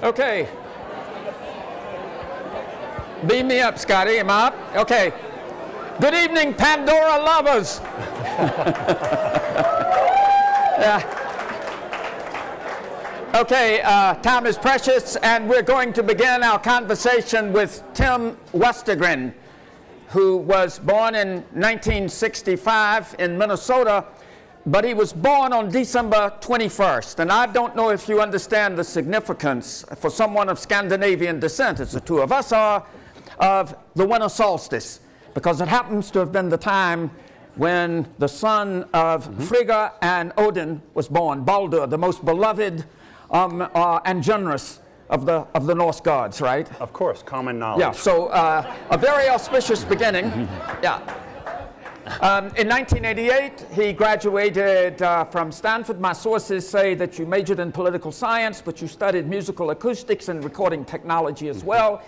Okay. Beam me up, Scotty. Am I up? Okay. Good evening, Pandora lovers. Okay, time is precious, and we're going to begin our conversation with Tim Westergren, who was born in 1965 in Minnesota, but he was born on December 21st. And I don't know if you understand the significance for someone of Scandinavian descent, as the two of us are, of the winter solstice, because it happens to have been the time when the son of Frigga and Odin was born, Baldur, the most beloved and generous of the Norse gods, right? Of course, common knowledge. Yeah, so a very auspicious beginning. Yeah. In 1988, he graduated from Stanford. My sources say that you majored in political science, but you studied musical acoustics and recording technology as well.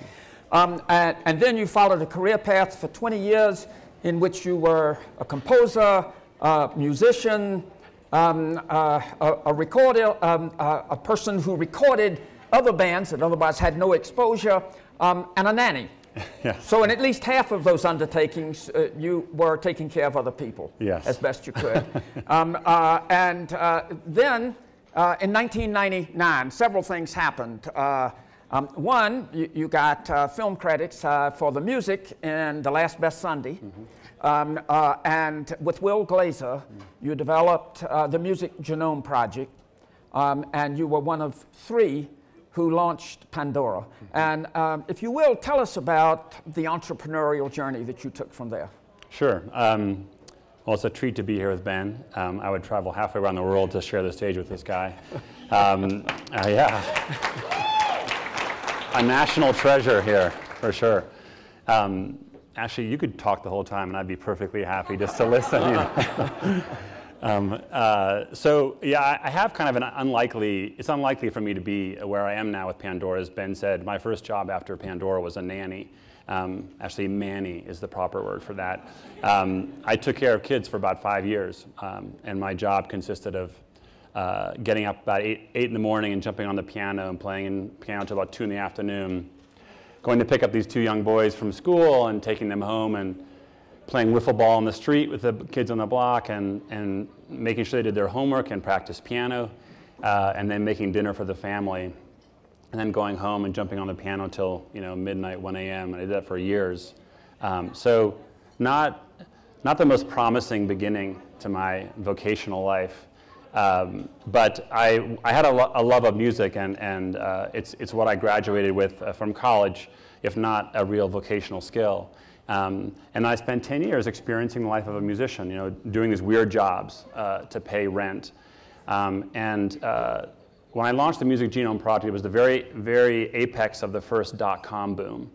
And then you followed a career path for 20 years in which you were a composer, a musician, a recorder, a person who recorded other bands that otherwise had no exposure, and a nanny. Yes. So in at least half of those undertakings, you were taking care of other people, yes, as best you could. Then in 1999, several things happened. One, you got film credits for the music in The Last Best Sunday. And with Will Glazer, you developed the Music Genome Project, and you were one of 3 who launched Pandora. And if you will, tell us about the entrepreneurial journey that you took from there. Sure. Well, it's a treat to be here with Ben. I would travel halfway around the world to share the stage with this guy. Yeah. A national treasure here, for sure. Actually, you could talk the whole time, and I'd be perfectly happy just to listen. You know? So yeah, I have kind of it's unlikely for me to be where I am now with Pandora. As Ben said, my first job after Pandora was a nanny. Actually, manny is the proper word for that. I took care of kids for about 5 years, and my job consisted of getting up about 8 in the morning and jumping on the piano and playing piano until about 2 in the afternoon, going to pick up these 2 young boys from school and taking them home and playing wiffle ball on the street with the kids on the block and making sure they did their homework and practice piano, and then making dinner for the family, and then going home and jumping on the piano till midnight, 1 a.m. and I did that for years. So not the most promising beginning to my vocational life. But I had a love of music, and it's what I graduated with from college, if not a real vocational skill. And I spent 10 years experiencing the life of a musician, doing these weird jobs to pay rent. When I launched the Music Genome Project, it was the very, very apex of the first .com boom.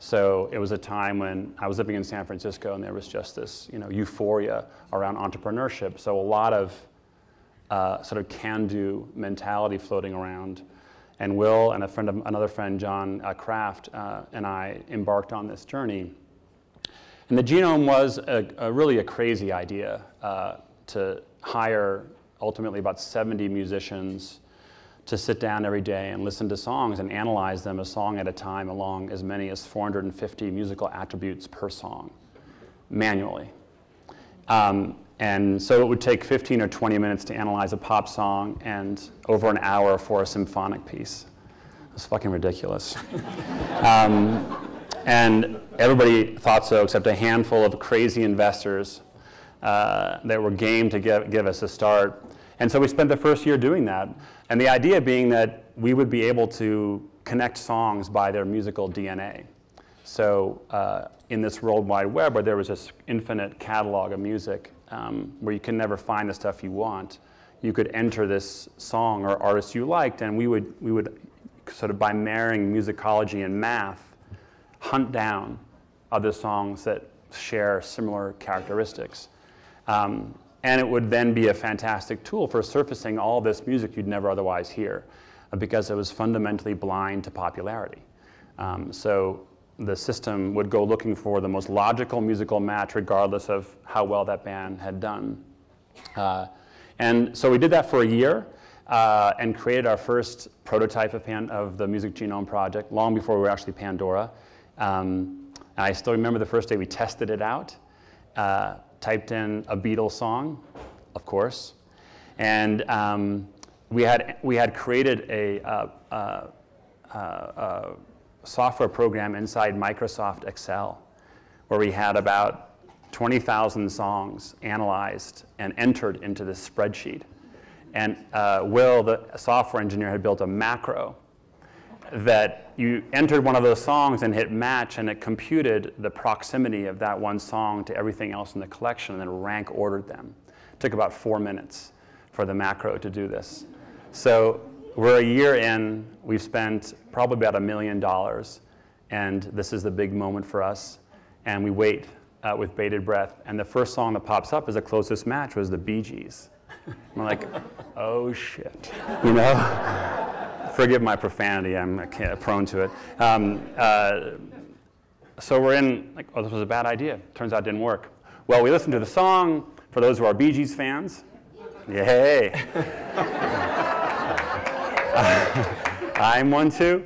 So it was a time when I was living in San Francisco, and there was just this euphoria around entrepreneurship. So a lot of sort of can-do mentality floating around. And Will and another friend, John Kraft, and I embarked on this journey. And the Genome was really a crazy idea to hire ultimately about 70 musicians to sit down every day and listen to songs and analyze them a song at a time along as many as 450 musical attributes per song, manually. And so it would take 15 or 20 minutes to analyze a pop song and over an hour for a symphonic piece. It was fucking ridiculous. And everybody thought so except a handful of crazy investors that were game to give us a start. And so we spent the first year doing that. And the idea being that we would be able to connect songs by their musical DNA. So in this World Wide Web where there was this infinite catalog of music, where you can never find the stuff you want, you could enter this song or artist you liked, and we would sort of, by marrying musicology and math, hunt down other songs that share similar characteristics. And it would then be a fantastic tool for surfacing all this music you'd never otherwise hear, because it was fundamentally blind to popularity. So the system would go looking for the most logical musical match regardless of how well that band had done. And so we did that for a year. and created our first prototype of the Music Genome Project, long before we were actually Pandora. I still remember the first day we tested it out, typed in a Beatles song, of course, and we had created a software program inside Microsoft Excel where we had about 20,000 songs analyzed and entered into this spreadsheet. And Will, the software engineer, had built a macro that you entered one of those songs and hit match, and it computed the proximity of that one song to everything else in the collection and then rank ordered them. It took about 4 minutes for the macro to do this. So we're a year in, we've spent probably about $1 million, and this is the big moment for us. And we wait with bated breath, and the first song that pops up as the closest match was the Bee Gees. I'm like, oh shit, you know? Forgive my profanity, I'm prone to it. So we're in, like, oh, this was a bad idea. Turns out it didn't work. Well, we listened to the song, for those who are Bee Gees fans. Yay. I'm one too.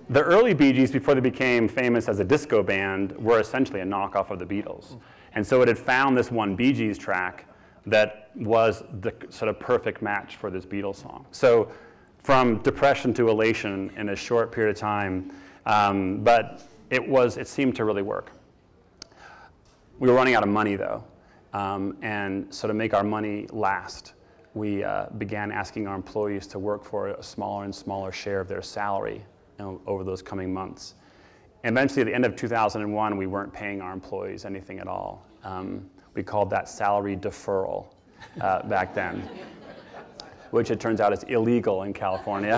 The early Bee Gees, before they became famous as a disco band, were essentially a knockoff of the Beatles. And so it had found this one Bee Gees track that was the sort of perfect match for this Beatles song. So from depression to elation in a short period of time, but it seemed to really work. We were running out of money though, and so to make our money last, we began asking our employees to work for a smaller and smaller share of their salary, you know, over those coming months. And eventually, at the end of 2001, we weren't paying our employees anything at all. We called that salary deferral back then, which it turns out is illegal in California.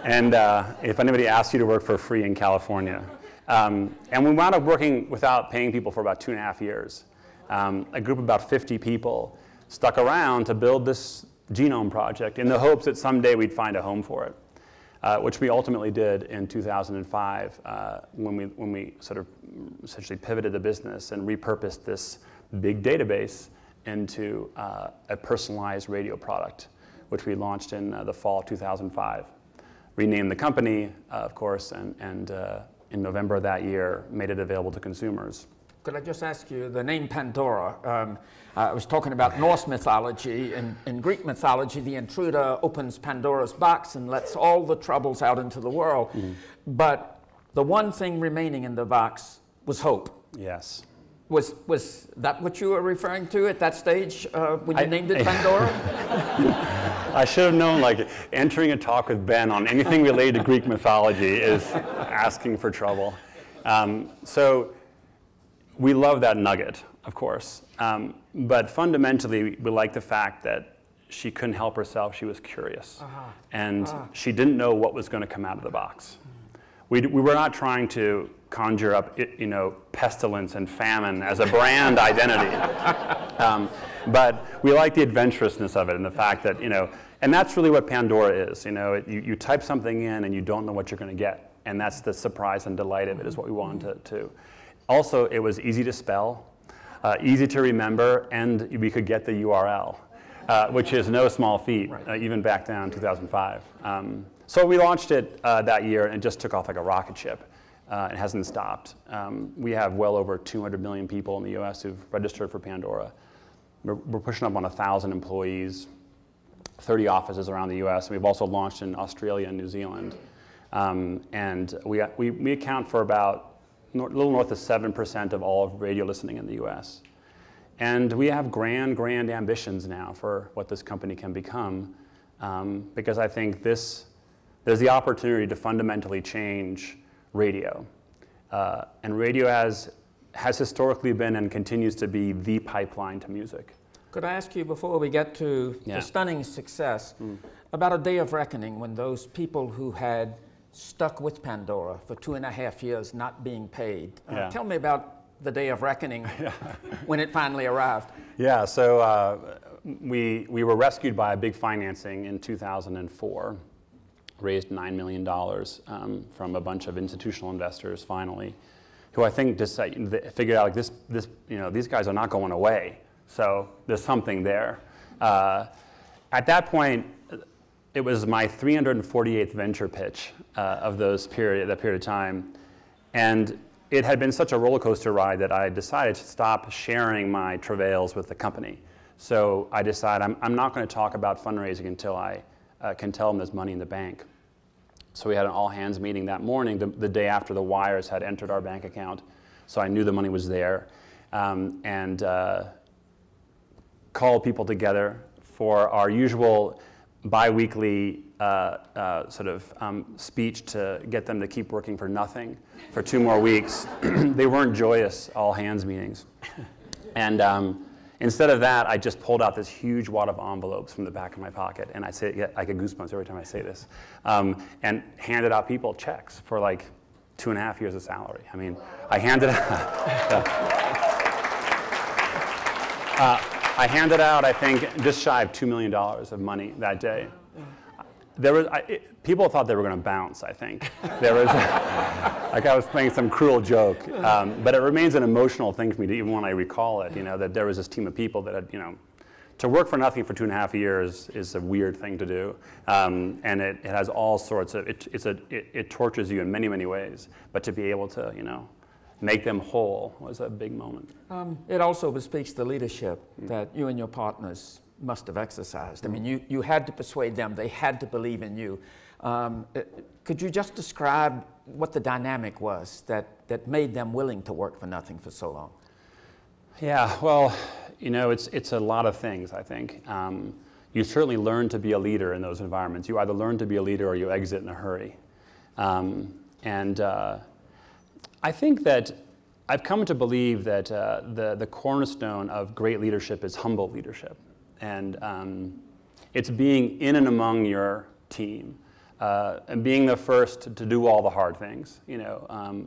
And if anybody asks you to work for free in California. And we wound up working without paying people for about 2.5 years. A group of about 50 people stuck around to build this genome project in the hopes that someday we'd find a home for it, which we ultimately did in 2005 when we sort of essentially pivoted the business and repurposed this big database into a personalized radio product, which we launched in the fall of 2005. Renamed the company, of course, and in November of that year, made it available to consumers. Could I just ask you, the name Pandora, I was talking about Norse mythology. In Greek mythology, the intruder opens Pandora's box and lets all the troubles out into the world. Mm-hmm. But the one thing remaining in the box was hope. Yes. Was that what you were referring to at that stage when you named it Pandora? I should have known, like, entering a talk with Ben on anything related to Greek mythology is asking for trouble. So we love that nugget, of course. But fundamentally, we like the fact that she couldn't help herself. She was curious. And she didn't know what was going to come out of the box. We were not trying to conjure up, you know, pestilence and famine as a brand identity. But we like the adventurousness of it and the fact that, you know, and that's really what Pandora is. You know, you type something in and you don't know what you're going to get. And that's the surprise and delight of it, is what we wanted to. Also, it was easy to spell, easy to remember, and we could get the URL, which is no small feat, even back down in 2005. So we launched it that year, and it just took off like a rocket ship. It hasn't stopped. We have well over 200 million people in the US who've registered for Pandora. We're pushing up on 1,000 employees, 30 offices around the US. We've also launched in Australia and New Zealand. And we account for about a little north of 7% of all of radio listening in the US. And we have grand ambitions now for what this company can become, because I think there's the opportunity to fundamentally change radio. And radio has historically been and continues to be the pipeline to music. Could I ask you, before we get to the stunning success, about a day of reckoning when those people who had stuck with Pandora for 2.5 years not being paid. Tell me about the day of reckoning when it finally arrived. Yeah, so we were rescued by a big financing in 2004, raised $9 million from a bunch of institutional investors finally, who I think just figured out, like, this, you know, these guys are not going away, so there's something there. At that point, it was my 348th venture pitch of that period of time. And it had been such a roller coaster ride that I decided to stop sharing my travails with the company. So I decided I'm not going to talk about fundraising until I can tell them there's money in the bank. So we had an all-hands meeting that morning, the day after the wires had entered our bank account. So I knew the money was there, and called people together for our usual bi-weekly speech to get them to keep working for nothing for 2 more weeks. They weren't joyous all-hands meetings. And instead of that, I just pulled out this huge wad of envelopes from the back of my pocket, and I get goosebumps every time I say this, and handed out people checks for like 2.5 years of salary. I mean, I handed out, I think, just shy of $2 million of money that day. People thought they were going to bounce, I think. There was, like I was playing some cruel joke, but it remains an emotional thing for me, even when I recall it, that there was this team of people that had, to work for nothing for 2.5 years is a weird thing to do, and it has all sorts of, it tortures you in many, many ways, but to be able to, make them whole was a big moment. It also bespeaks the leadership that you and your partners must have exercised. I mean, you had to persuade them, they had to believe in you. Could you just describe what the dynamic was that made them willing to work for nothing for so long? Yeah, well, it's a lot of things, I think. You certainly learn to be a leader in those environments. You either learn to be a leader or you exit in a hurry. I think that I've come to believe that the cornerstone of great leadership is humble leadership. And it's being in and among your team and being the first to do all the hard things.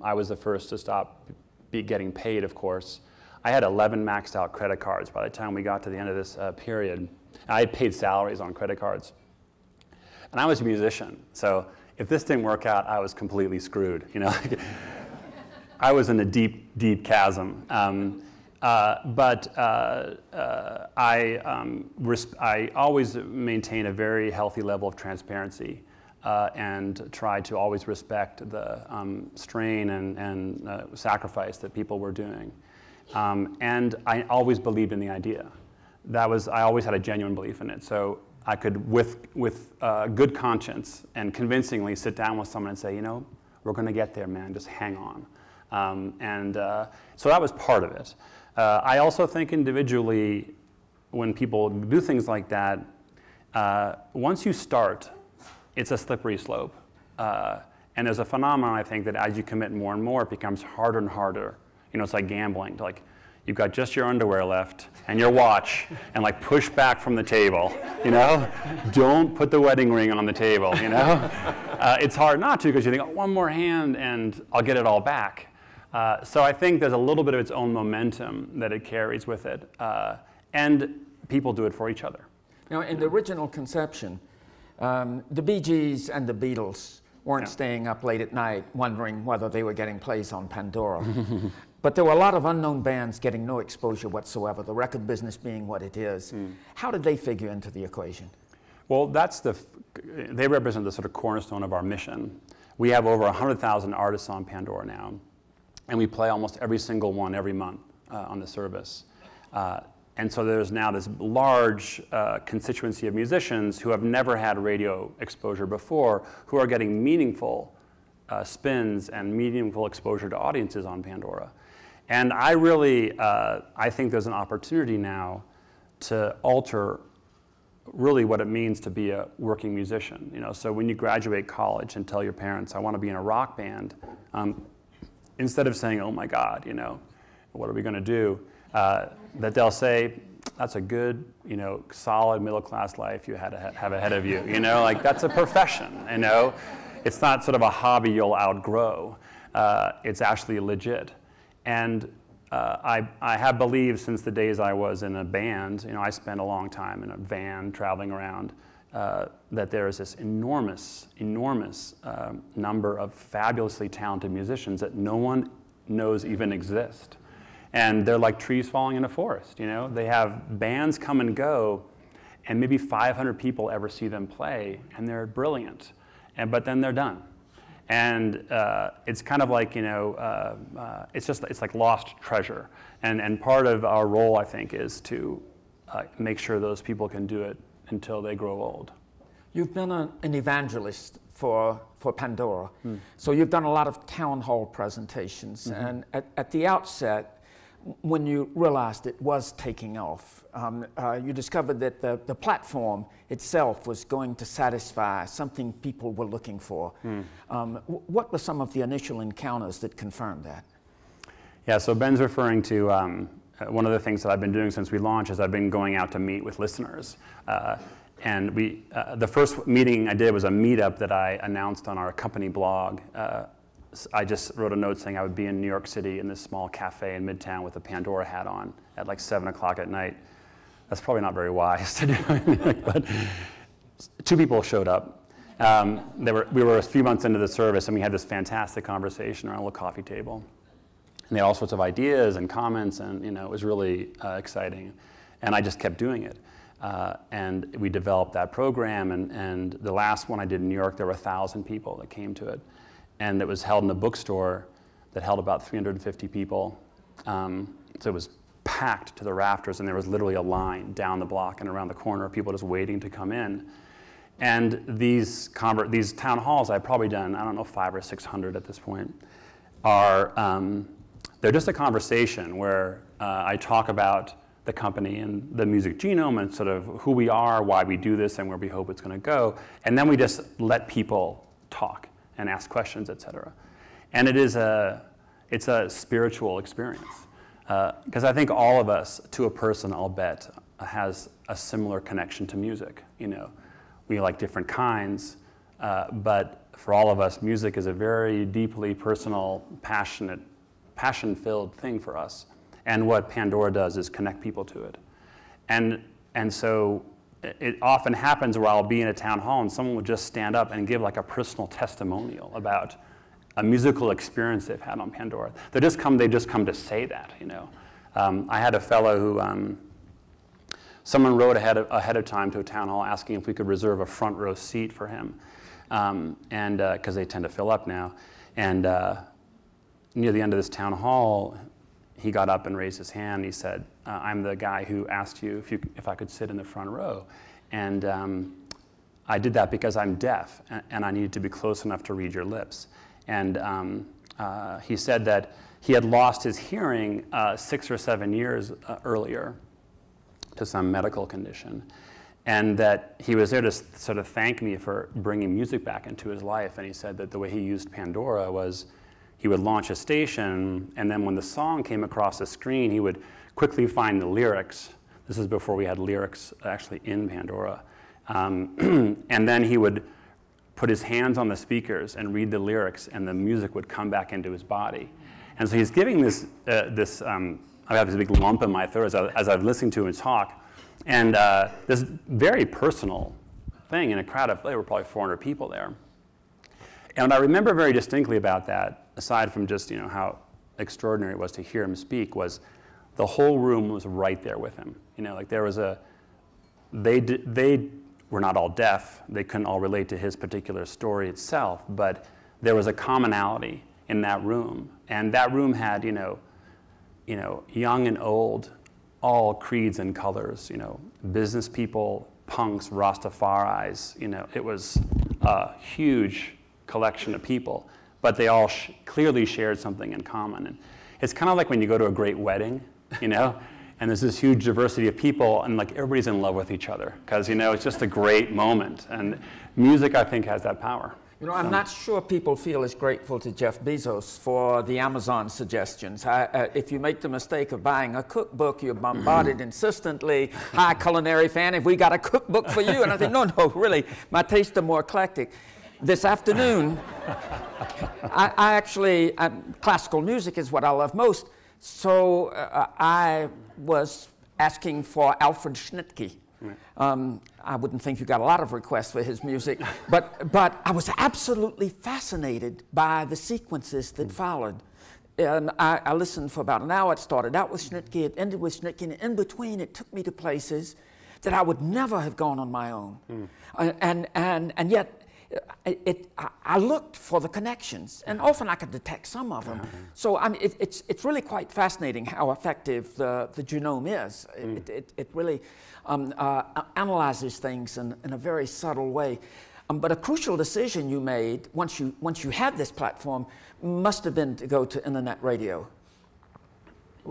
I was the first to stop getting paid, of course. I had 11 maxed out credit cards by the time we got to the end of this period. I had paid salaries on credit cards. And I was a musician, so if this didn't work out, I was completely screwed. I was in a deep, deep chasm. I always maintain a very healthy level of transparency and try to always respect the strain and sacrifice that people were doing. And I always believed in the idea. I always had a genuine belief in it. So I could, with good conscience and convincingly, sit down with someone and say, we're going to get there, man. Just hang on. So that was part of it. I also think individually, when people do things like that, once you start, it's a slippery slope. And there's a phenomenon, I think, that as you commit more and more, it becomes harder and harder. It's like gambling. Like, you've got just your underwear left and your watch, and like push back from the table. Don't put the wedding ring on the table. It's hard not to, because you think, oh, one more hand and I'll get it all back. So I think there's a little bit of its own momentum that it carries with it, and people do it for each other. In the original conception, the Bee Gees and the Beatles weren't staying up late at night wondering whether they were getting plays on Pandora. But there were a lot of unknown bands getting no exposure whatsoever, the record business being what it is. How did they figure into the equation? Well, they represent the sort of cornerstone of our mission. We have over 100,000 artists on Pandora now, and we play almost every single one every month on the service. And so there's now this large constituency of musicians who have never had radio exposure before, who are getting meaningful spins and meaningful exposure to audiences on Pandora. And I really, I think there's an opportunity now to alter really what it means to be a working musician. So when you graduate college and tell your parents, I want to be in a rock band, instead of saying, oh my God, what are we going to do? That they'll say, that's a good, solid middle-class life you had to have ahead of you. Like, that's a profession. It's not sort of a hobby you'll outgrow. It's actually legit. And I have believed since the days I was in a band, I spent a long time in a van traveling around, that there is this enormous, enormous number of fabulously talented musicians that no one knows even exist. And they're like trees falling in a forest, They have bands come and go, and maybe 500 people ever see them play, and they're brilliant, but then they're done. And it's kind of like, it's like lost treasure. And part of our role, I think, is to make sure those people can do it until they grow old. You've been an evangelist for Pandora. So you've done a lot of town hall presentations. And at the outset, when you realized it was taking off, you discovered that the platform itself was going to satisfy something people were looking for. What were some of the initial encounters that confirmed that? Yeah, so Ben's referring to one of the things that I've been doing since we launched is I've been going out to meet with listeners. And the first meeting I did was a meetup that I announced on our company blog. I just wrote a note saying I would be in New York City in this small cafe in Midtown with a Pandora hat on at like 7 o'clock at night. That's probably not very wise to do, but 2 people showed up. We were a few months into the service, and we had this fantastic conversation around a little coffee table. And they had all sorts of ideas and comments, and it was really exciting. And I just kept doing it. And we developed that program, and the last one I did in New York, there were 1,000 people that came to it. And it was held in a bookstore that held about 350 people. So it was packed to the rafters, and there was literally a line down the block and around the corner of people just waiting to come in. And these town halls, I've probably done, I don't know, 500 or 600 at this point, are they're just a conversation where I talk about the company and the music genome and sort of who we are, why we do this, and where we hope it's going to go. And then we just let people talk and ask questions, etc. And it's a spiritual experience. Because I think all of us, to a person, I'll bet, has a similar connection to music. We like different kinds, but for all of us, music is a very deeply personal, passion-filled thing for us. And what Pandora does is connect people to it. And so it often happens where I'll be in a town hall and someone will just stand up and give like a personal testimonial about a musical experience they've had on Pandora. They just come to say that, I had a fellow who, someone wrote ahead of time to a town hall asking if we could reserve a front row seat for him, and because they tend to fill up now. And near the end of this town hall, he got up and raised his hand. He said, I'm the guy who asked you if I could sit in the front row. And I did that because I'm deaf, and I needed to be close enough to read your lips. And he said that he had lost his hearing 6 or 7 years earlier to some medical condition, and that he was there to sort of thank me for bringing music back into his life. And he said that the way he used Pandora was he would launch a station, and then when the song came across the screen, he would quickly find the lyrics. This is before we had lyrics actually in Pandora. And then he would put his hands on the speakers and read the lyrics, and the music would come back into his body. And so he's giving this, I have this big lump in my throat as I've listened to him talk, and this very personal thing in a crowd of, there were probably 400 people there. And what I remember very distinctly about that, aside from just how extraordinary it was to hear him speak, was the whole room was right there with him. Like there was they were not all deaf. They couldn't all relate to his particular story itself, but there was a commonality in that room. And that room had, young and old, all creeds and colors, business people, punks, Rastafaris, it was a huge collection of people, but they all clearly shared something in common. And it's kind of like when you go to a great wedding, and there's this huge diversity of people, and like everybody's in love with each other, because it's just a great moment. And music, I think, has that power. I'm not sure people feel as grateful to Jeff Bezos for the Amazon suggestions. If you make the mistake of buying a cookbook, you're bombarded insistently. Hi, culinary fan, have we got a cookbook for you? And I think, no, really, my tastes are more eclectic. This afternoon, classical music is what I love most, so I was asking for Alfred Schnittke. I wouldn't think you got a lot of requests for his music, but I was absolutely fascinated by the sequences that followed. And I listened for about an hour. It started out with Schnittke, it ended with Schnittke, and in between it took me to places that I would never have gone on my own. And yet, I looked for the connections, and often I could detect some of them. So it's really quite fascinating how effective the genome is. It really analyzes things in a very subtle way. But a crucial decision you made once you had this platform must have been to go to internet radio.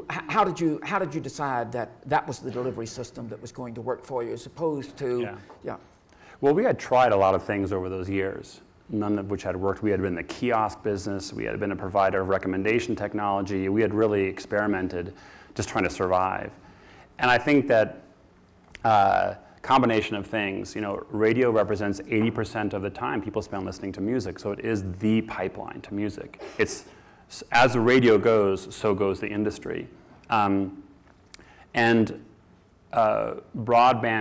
How did you decide that was the delivery system that was going to work for you, as opposed to Well, we had tried a lot of things over those years, none of which had worked. We had been in the kiosk business. We had been a provider of recommendation technology. We had really experimented just trying to survive. And I think that combination of things, radio represents 80% of the time people spend listening to music. So it is the pipeline to music. It's, as the radio goes, so goes the industry. Broadband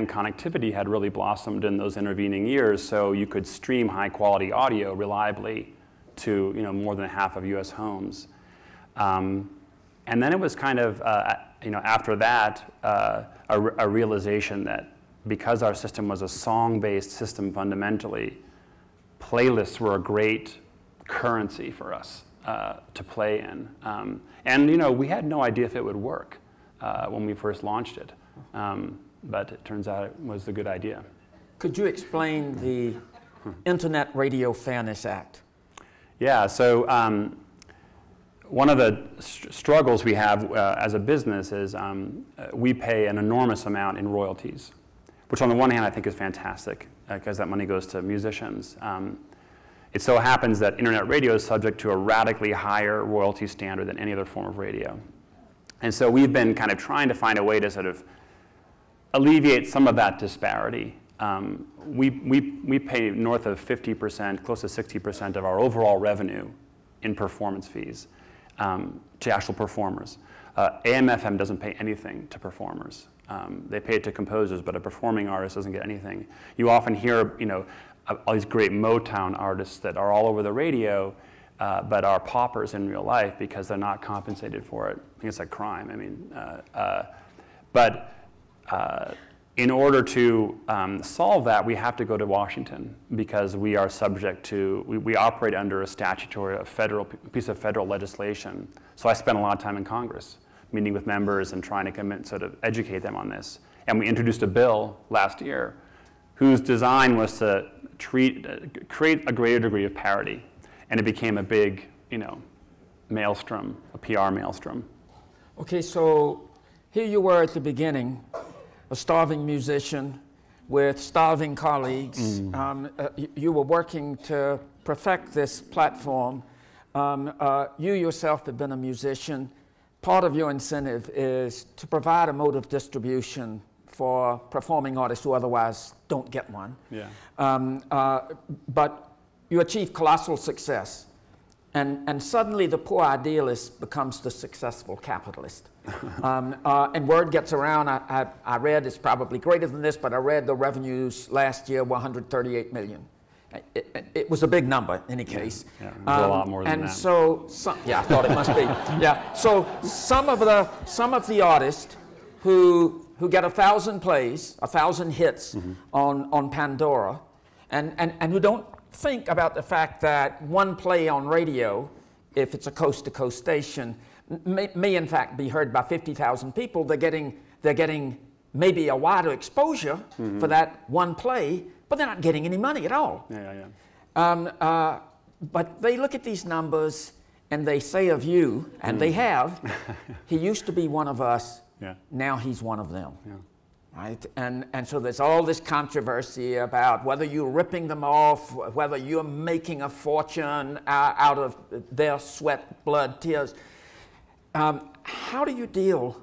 connectivity had really blossomed in those intervening years, so you could stream high-quality audio reliably to more than half of U.S. homes. And then it was kind of, after that, a realization that because our system was a song-based system fundamentally, playlists were a great currency for us to play in. And we had no idea if it would work when we first launched it. But it turns out it was a good idea. Could you explain the Internet Radio Fairness Act? Yeah, so one of the struggles we have as a business is we pay an enormous amount in royalties, which on the one hand I think is fantastic because that money goes to musicians. It so happens that internet radio is subject to a radically higher royalty standard than any other form of radio. And so we've been kind of trying to find a way to sort of alleviate some of that disparity. We pay north of 50%, close to 60% of our overall revenue in performance fees to actual performers. AM/FM doesn't pay anything to performers. They pay it to composers, but a performing artist doesn't get anything. You often hear, all these great Motown artists that are all over the radio, but are paupers in real life because they're not compensated for it. I think it's a crime. I mean, in order to solve that, we have to go to Washington because we are subject to, we operate under a statutory, piece of federal legislation. So I spent a lot of time in Congress, meeting with members and trying to sort of educate them on this. And we introduced a bill last year whose design was to create a greater degree of parity. And it became a big, maelstrom, a PR maelstrom. Okay, so here you were at the beginning, a starving musician with starving colleagues. You were working to perfect this platform. You yourself have been a musician. Part of your incentive is to provide a mode of distribution for performing artists who otherwise don't get one. Yeah. But you achieve colossal success, and suddenly the poor idealist becomes the successful capitalist. And word gets around, I read, it's probably greater than this, but I read the revenues last year were 138 million. It was a big number in any case. Yeah, it was a lot more than that. And so, I thought it must be. Yeah, so some of the artists who get 1,000 plays, 1,000 hits on Pandora, and who don't think about the fact that one play on radio, if it's a coast-to-coast station, may in fact be heard by 50,000 people. They're getting maybe a wider exposure for that one play, but they're not getting any money at all. But they look at these numbers and they say of you, and they have, he used to be one of us, now he's one of them. Right? And so there's all this controversy about whether you're ripping them off, whether you're making a fortune out of their sweat, blood, tears. How do you deal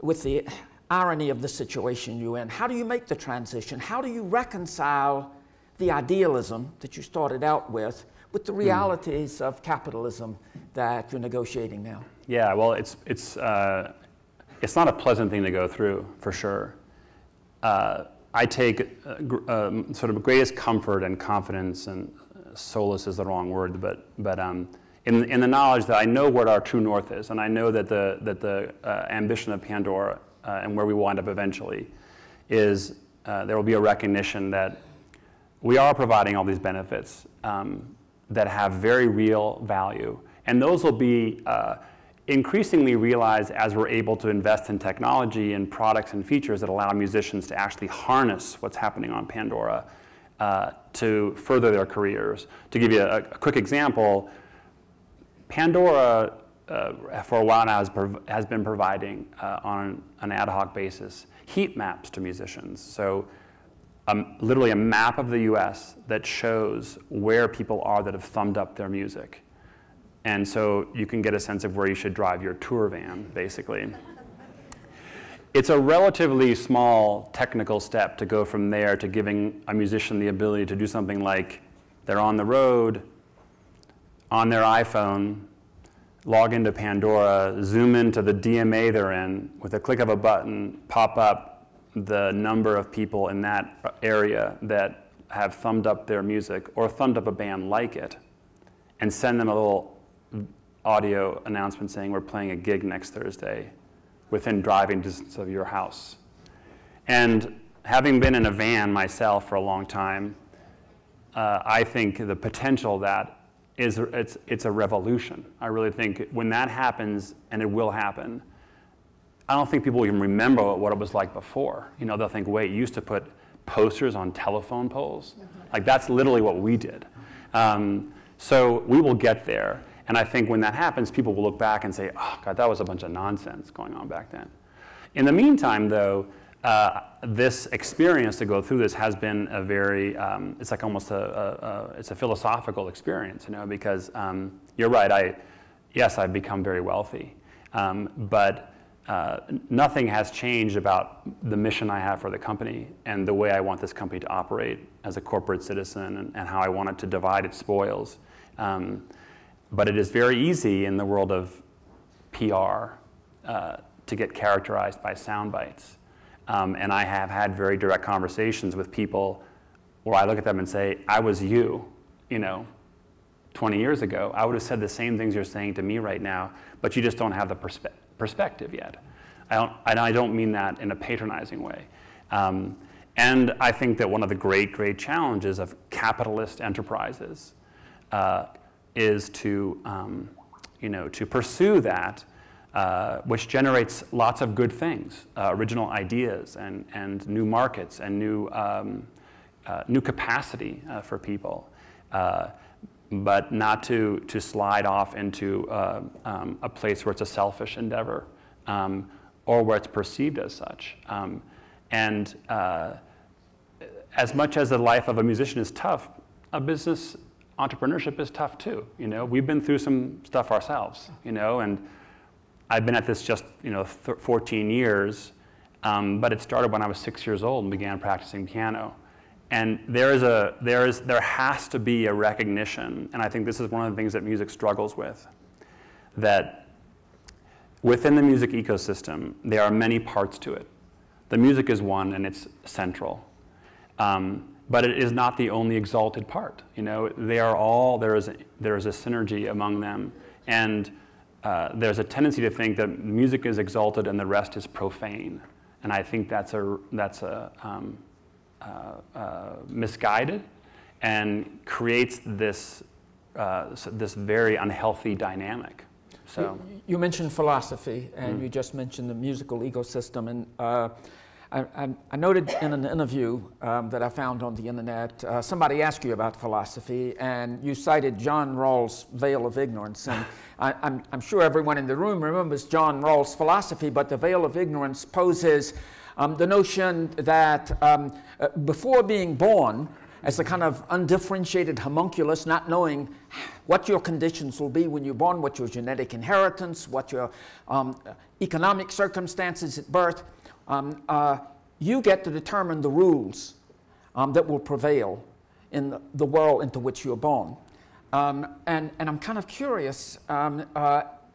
with the irony of the situation you're in? How do you make the transition? How do you reconcile the idealism that you started out with the realities of capitalism that you're negotiating now? Yeah, well, it's not a pleasant thing to go through, for sure. I take sort of greatest comfort and confidence, and solace is the wrong word, but in the knowledge that I know what our true north is, and I know that the ambition of Pandora and where we will wind up eventually is there will be a recognition that we are providing all these benefits that have very real value. And those will be increasingly realized as we're able to invest in technology and products and features that allow musicians to actually harness what's happening on Pandora to further their careers. To give you a quick example, Pandora for a while now has been providing on an ad hoc basis heat maps to musicians. So literally a map of the US that shows where people are that have thumbed up their music. And so you can get a sense of where you should drive your tour van, basically. It's a relatively small technical step to go from there to giving a musician the ability to do something like they're on the road, on their iPhone, log into Pandora, zoom into the DMA they're in, with a click of a button, pop up the number of people in that area that have thumbed up their music or thumbed up a band like it, and send them a little audio announcement saying we're playing a gig next Thursday within driving distance of your house. And having been in a van myself for a long time, I think the potential of that it's a revolution. I really think when that happens, and it will happen, I don't think people even remember what it was like before. You know, they'll think, wait, you used to put posters on telephone poles? Like, that's literally what we did. So we will get there. And I think when that happens, people will look back and say, oh, God, that was a bunch of nonsense going on back then. In the meantime, though, this experience to go through this has been a very, it's like almost it's a philosophical experience, you know, because you're right, yes, I've become very wealthy, but nothing has changed about the mission I have for the company and the way I want this company to operate as a corporate citizen and how I want it to divide its spoils. But it is very easy in the world of PR to get characterized by sound bites. And I have had very direct conversations with people where I look at them and say, I was you know, 20 years ago. I would have said the same things you're saying to me right now, but you just don't have the perspective yet. I don't mean that in a patronizing way. And I think that one of the great challenges of capitalist enterprises is to, to pursue that, which generates lots of good things, original ideas and new markets and new capacity for people, but not to slide off into a place where it's a selfish endeavor or where it's perceived as such. And as much as the life of a musician is tough, a business entrepreneurship is tough too. You know, we've been through some stuff ourselves. You know, and I've been at this just 14 years, but it started when I was 6 years old and began practicing piano. And there has to be a recognition, and I think this is one of the things that music struggles with, that within the music ecosystem, there are many parts to it. The music is one, and it's central. But it is not the only exalted part. You know, they are all, there is a synergy among them. And there's a tendency to think that music is exalted and the rest is profane. And I think that's misguided and creates this, this very unhealthy dynamic. So you mentioned philosophy, and you just mentioned the musical ecosystem. And I noted in an interview that I found on the internet, somebody asked you about philosophy, and you cited John Rawls' Veil of Ignorance. And I'm sure everyone in the room remembers John Rawls' philosophy, but the Veil of Ignorance poses the notion that before being born, as a kind of undifferentiated homunculus, not knowing what your conditions will be when you're born, what your genetic inheritance, what your economic circumstances at birth, you get to determine the rules that will prevail in the world into which you're born. And I'm kind of curious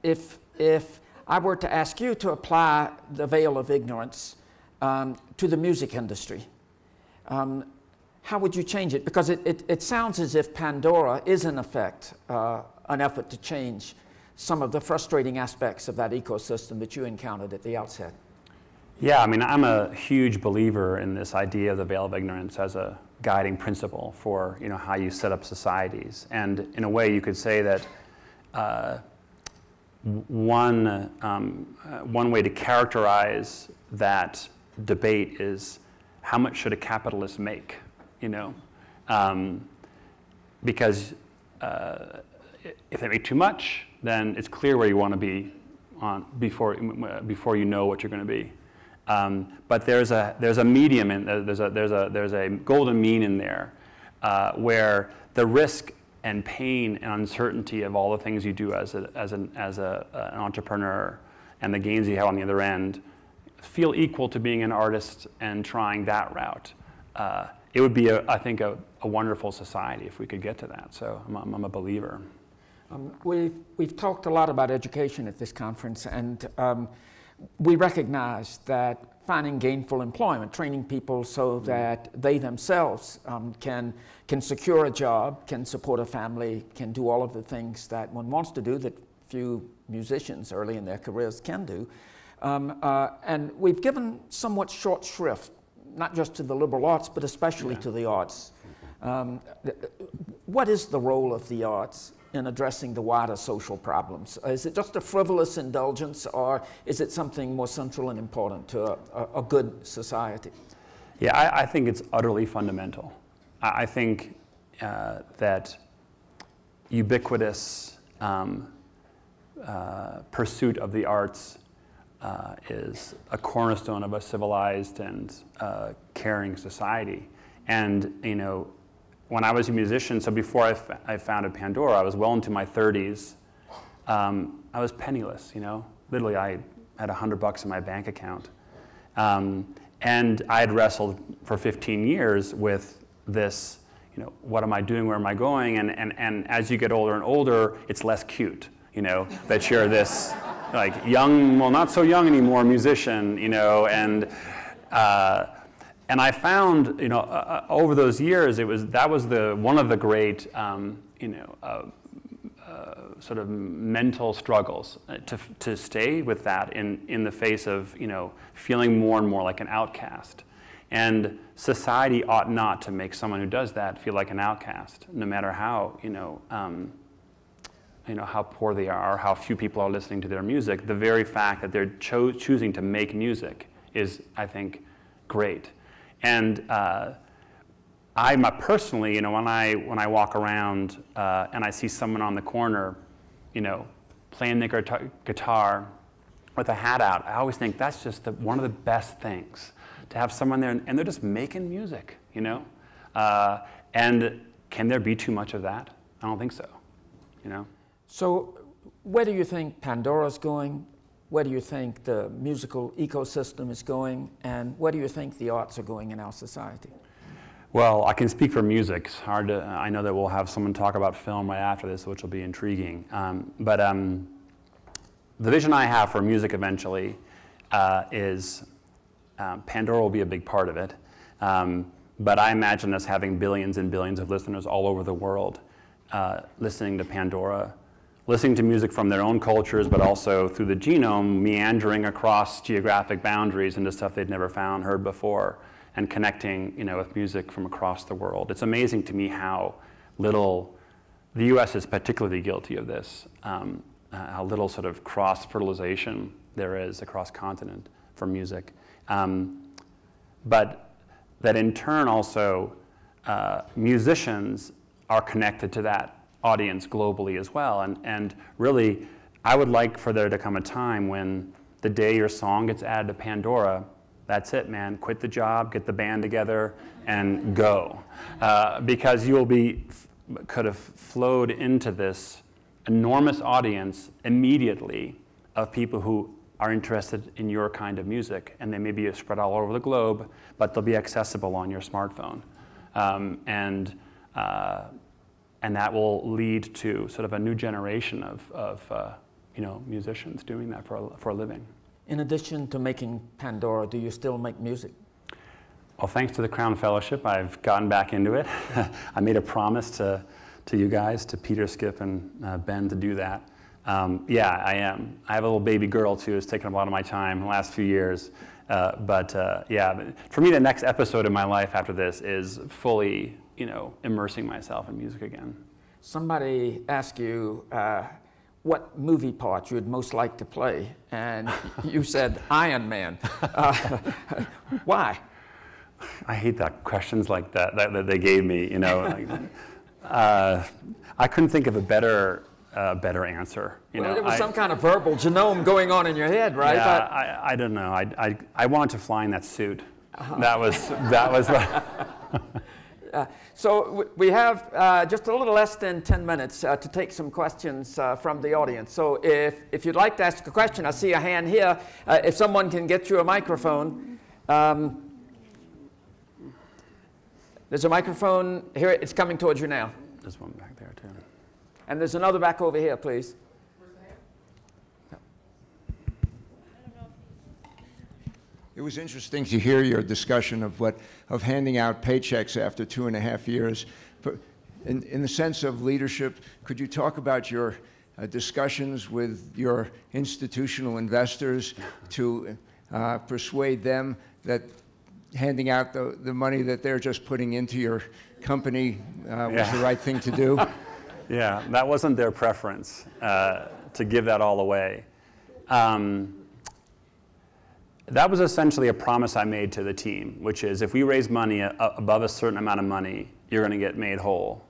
if I were to ask you to apply the veil of ignorance to the music industry, how would you change it? Because it sounds as if Pandora is in effect an effort to change some of the frustrating aspects of that ecosystem that you encountered at the outset. Yeah, I mean, I'm a huge believer in this idea of the veil of ignorance as a guiding principle for, you know, how you set up societies. And in a way, you could say that one way to characterize that debate is how much should a capitalist make, you know? Because if they make too much, then it's clear where you want to be on before you know what you're going to be. But there's a medium, and there's a golden mean in there, where the risk and pain and uncertainty of all the things you do as an entrepreneur and the gains you have on the other end feel equal to being an artist and trying that route. It would be, I think, a wonderful society if we could get to that. So I'm a believer. We've talked a lot about education at this conference, and we recognize that finding gainful employment, training people so that they themselves can secure a job, can support a family, can do all of the things that one wants to do that few musicians early in their careers can do. And we've given somewhat short shrift, not just to the liberal arts, but especially to the arts. What is the role of the arts in addressing the wider social problems? Is it just a frivolous indulgence, or is it something more central and important to a good society? Yeah, I think it's utterly fundamental. I think that ubiquitous pursuit of the arts is a cornerstone of a civilized and caring society. And, you know, when I was a musician, so before I founded Pandora, I was well into my 30s. I was penniless, you know. Literally, I had $100 in my bank account. And I had wrestled for 15 years with this, you know, what am I doing, where am I going? And as you get older and older, it's less cute, you know, that you're this, like, young, well, not so young anymore musician, you know, and I found, you know, over those years, that was one of the great, you know, sort of mental struggles to stay with that in the face of, you know, feeling more and more like an outcast. And society ought not to make someone who does that feel like an outcast, no matter how, you know, how poor they are, how few people are listening to their music. The very fact that they're choosing to make music is, I think, great. And I personally, you know, when I walk around and I see someone on the corner, you know, playing the guitar with a hat out, I always think that's just one of the best things, to have someone there and they're just making music, you know. And can there be too much of that? I don't think so, you know. So where do you think Pandora's going? Where do you think the musical ecosystem is going? And where do you think the arts are going in our society? Well, I can speak for music. It's hard to, I know that we'll have someone talk about film right after this, which will be intriguing. But the vision I have for music eventually is Pandora will be a big part of it. But I imagine us having billions and billions of listeners all over the world listening to Pandora, listening to music from their own cultures, but also through the genome, meandering across geographic boundaries into stuff they'd never heard before, and connecting, you know, with music from across the world. It's amazing to me how little, the US is particularly guilty of this, how little sort of cross-fertilization there is across continent for music. But that in turn also, musicians are connected to that audience globally as well. And really, I would like for there to come a time when the day your song gets added to Pandora, that's it, man. Quit the job, get the band together, and go. Because you will could have flowed into this enormous audience immediately of people who are interested in your kind of music. And they may be spread all over the globe, but they'll be accessible on your smartphone. And that will lead to sort of a new generation of you know, musicians doing that for a living. In addition to making Pandora, do you still make music? Well, thanks to the Crown Fellowship, I've gotten back into it. I made a promise to you guys, to Peter, Skip, and Ben to do that. Yeah, I am. I have a little baby girl too. It's taken a lot of my time in the last few years. Yeah, for me, the next episode of my life after this is fully, immersing myself in music again. Somebody asked you what movie part you'd most like to play, and you said Iron Man. Why? I hate that questions like that they gave me. I couldn't think of a better answer. Well, there was some kind of verbal genome going on in your head, right? Yeah, I don't know. I wanted to fly in that suit. That was. So we have just a little less than 10 minutes to take some questions from the audience. So if you'd like to ask a question, I see a hand here. If someone can get you a microphone. There's a microphone here. It's coming towards you now. There's one back there, too. And there's another back over here, please. It was interesting to hear your discussion of handing out paychecks after 2.5 years. But in the sense of leadership, could you talk about your discussions with your institutional investors to persuade them that handing out the money that they're just putting into your company was the right thing to do? Yeah, that wasn't their preference, to give that all away. That was essentially a promise I made to the team, which is if we raise money above a certain amount of money, you're going to get made whole.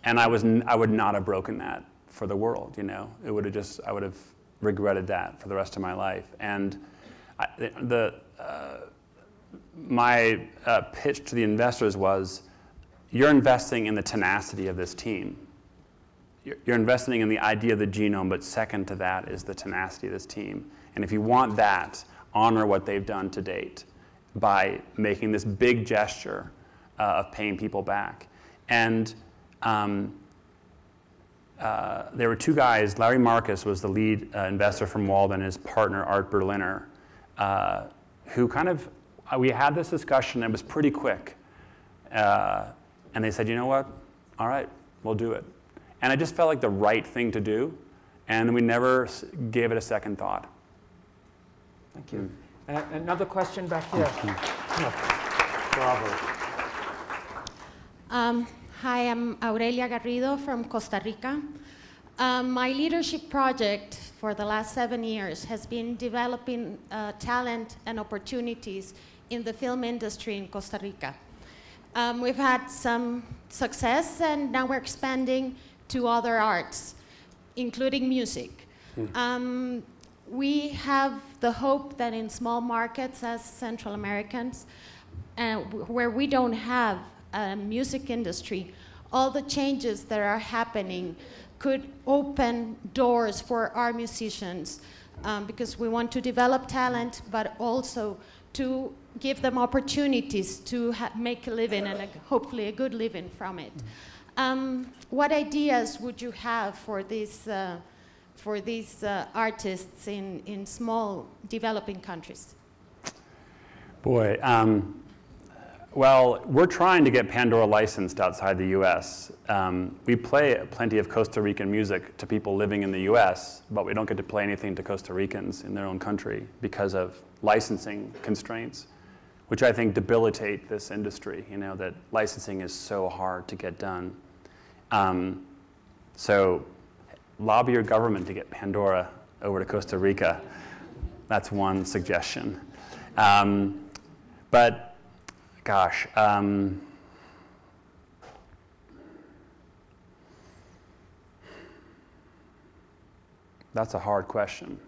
And I would not have broken that for the world, It would have I would have regretted that for the rest of my life. And my pitch to the investors was, you're investing in the tenacity of this team. You're investing in the idea of the genome, but second to that is the tenacity of this team. And if you want that, honor what they've done to date by making this big gesture of paying people back. And there were two guys. Larry Marcus was the lead investor from Walden, and his partner, Art Berliner, who we had this discussion. It was pretty quick. And they said, you know what? All right, we'll do it. And I just felt like the right thing to do, and we never gave it a second thought. Thank you. Another question back here. Bravo. Hi, I'm Aurelia Garrido from Costa Rica. My leadership project for the last 7 years has been developing talent and opportunities in the film industry in Costa Rica. We've had some success, and now we're expanding to other arts, including music. We have the hope that in small markets as Central Americans, where we don't have a music industry, all the changes that are happening could open doors for our musicians, because we want to develop talent, but also to give them opportunities to make a living, and hopefully a good living from it. What ideas would you have for these artists in small developing countries? Boy, well, we're trying to get Pandora licensed outside the US. We play plenty of Costa Rican music to people living in the US, but we don't get to play anything to Costa Ricans in their own country because of licensing constraints, which I think debilitate this industry, that licensing is so hard to get done. So lobby your government to get Pandora over to Costa Rica. That's one suggestion. But gosh, that's a hard question.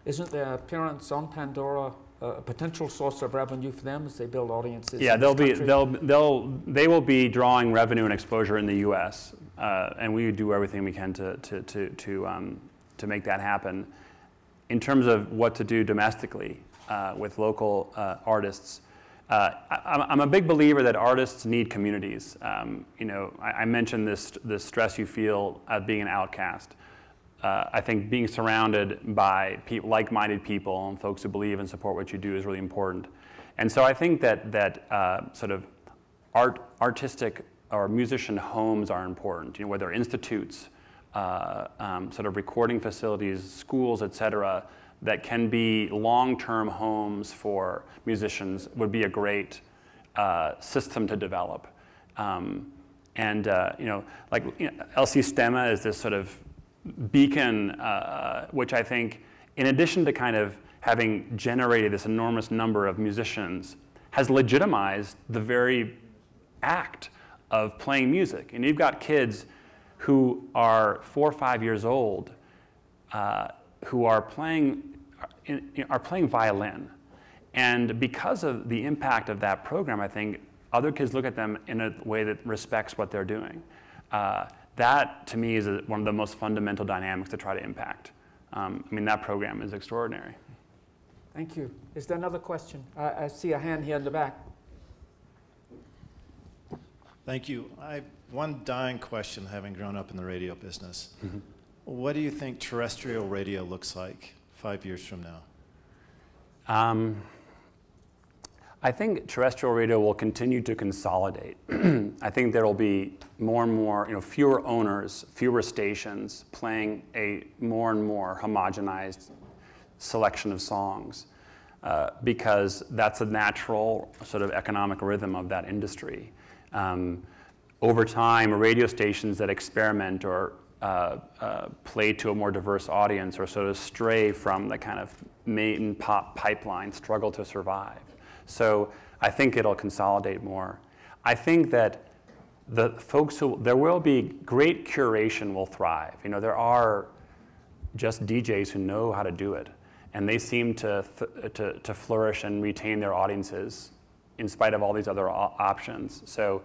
Isn't their appearance on Pandora a potential source of revenue for them as they build audiences? Yeah, they will be drawing revenue and exposure in the U.S. And we do everything we can to make that happen. In terms of what to do domestically with local artists, I'm a big believer that artists need communities. I mentioned this stress you feel at being an outcast. I think being surrounded by like-minded people and folks who believe and support what you do is really important. And so I think that sort of artistic musician homes are important, whether institutes, sort of recording facilities, schools, et cetera, that can be long-term homes for musicians would be a great system to develop. LC Stemma is this sort of beacon, which I think, in addition to kind of having generated this enormous number of musicians, has legitimized the very act of playing music. And you've got kids who are 4 or 5 years old who are playing violin. And because of the impact of that program, I think other kids look at them in a way that respects what they're doing. That, to me, is one of the most fundamental dynamics to try to impact. That program is extraordinary. Thank you. Is there another question? I see a hand here in the back. Thank you. I have one dying question, having grown up in the radio business. Mm-hmm. What do you think terrestrial radio looks like 5 years from now? I think terrestrial radio will continue to consolidate. I think there will be more and more, fewer owners, fewer stations playing a more and more homogenized selection of songs, because that's a natural sort of economic rhythm of that industry. Over time, radio stations that experiment or play to a more diverse audience or sort of stray from the kind of main pop pipeline struggle to survive. So I think it'll consolidate more. I think that the folks there will be great curation will thrive. There are just DJs who know how to do it, and they seem to flourish and retain their audiences in spite of all these other options. So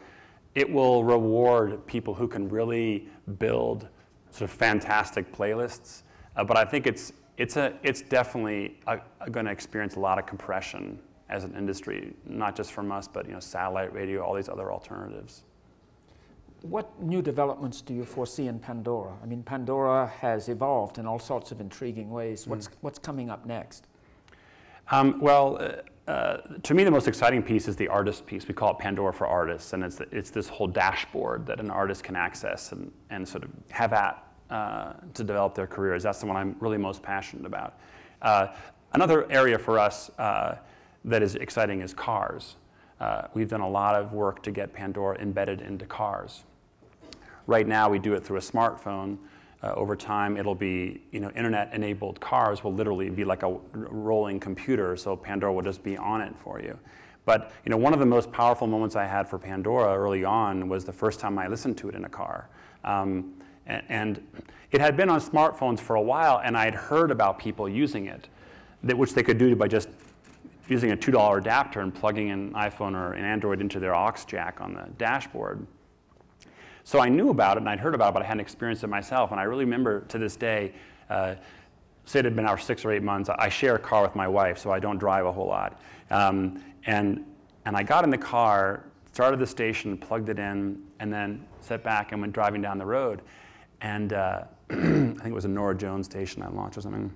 it will reward people who can really build sort of fantastic playlists. But I think it's definitely going to experience a lot of compression as an industry, not just from us, but satellite radio, all these other alternatives. What new developments do you foresee in Pandora? Pandora has evolved in all sorts of intriguing ways. What's coming up next? To me, the most exciting piece is the artist piece. We call it Pandora for Artists, and it's this whole dashboard that an artist can access and sort of have to develop their careers. That's the one I'm really most passionate about. Another area for us that is exciting is cars. We've done a lot of work to get Pandora embedded into cars. Right now, we do it through a smartphone. Over time, it'll be, internet-enabled cars will literally be like a rolling computer, so Pandora will just be on it for you. But, one of the most powerful moments I had for Pandora early on was the first time I listened to it in a car. And it had been on smartphones for a while, and I had heard about people using it, which they could do by just using a $2 adapter and plugging an iPhone or an Android into their aux jack on the dashboard. So I knew about it and I'd heard about it, but I hadn't experienced it myself. And I really remember to this day, say it had been 6 or 8 months, I share a car with my wife, so I don't drive a whole lot. And I got in the car, started the station, plugged it in, and then sat back and went driving down the road. And I think it was a Norah Jones station I launched or something.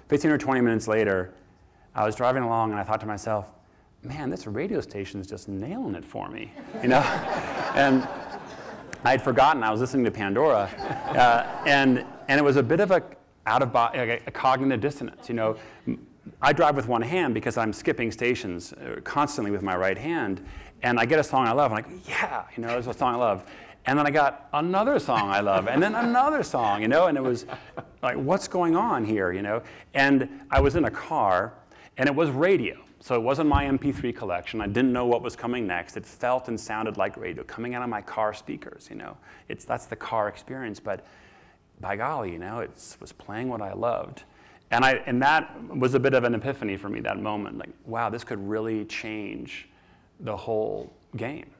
15 or 20 minutes later, I was driving along and I thought to myself, man, this radio station is just nailing it for me, And I had forgotten I was listening to Pandora, and it was a bit of a cognitive dissonance. I drive with one hand because I'm skipping stations constantly with my right hand, and I get a song I love, and I'm like, yeah, there's a song I love. And then I got another song I love, and then another song, and it was like, what's going on here, And I was in a car, and it was radio. So it wasn't my MP3 collection. I didn't know what was coming next. It felt and sounded like radio coming out of my car speakers, That's the car experience, but by golly, it was playing what I loved. And that was a bit of an epiphany for me, that moment. Like, wow, this could really change the whole game.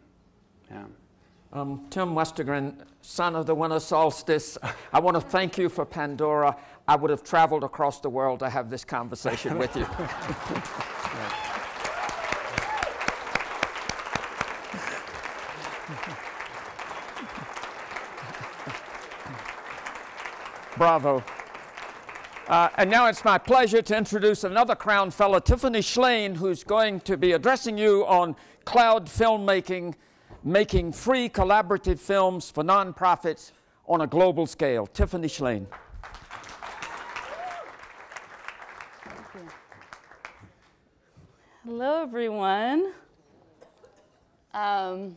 Yeah. Tim Westergren, son of the winter solstice, I want to thank you for Pandora. I would have traveled across the world to have this conversation with you. Bravo. And now it's my pleasure to introduce another Crown Fellow, Tiffany Shlain, who's going to be addressing you on cloud filmmaking, making free collaborative films for nonprofits on a global scale. Tiffany Shlain. Hello, everyone. I'm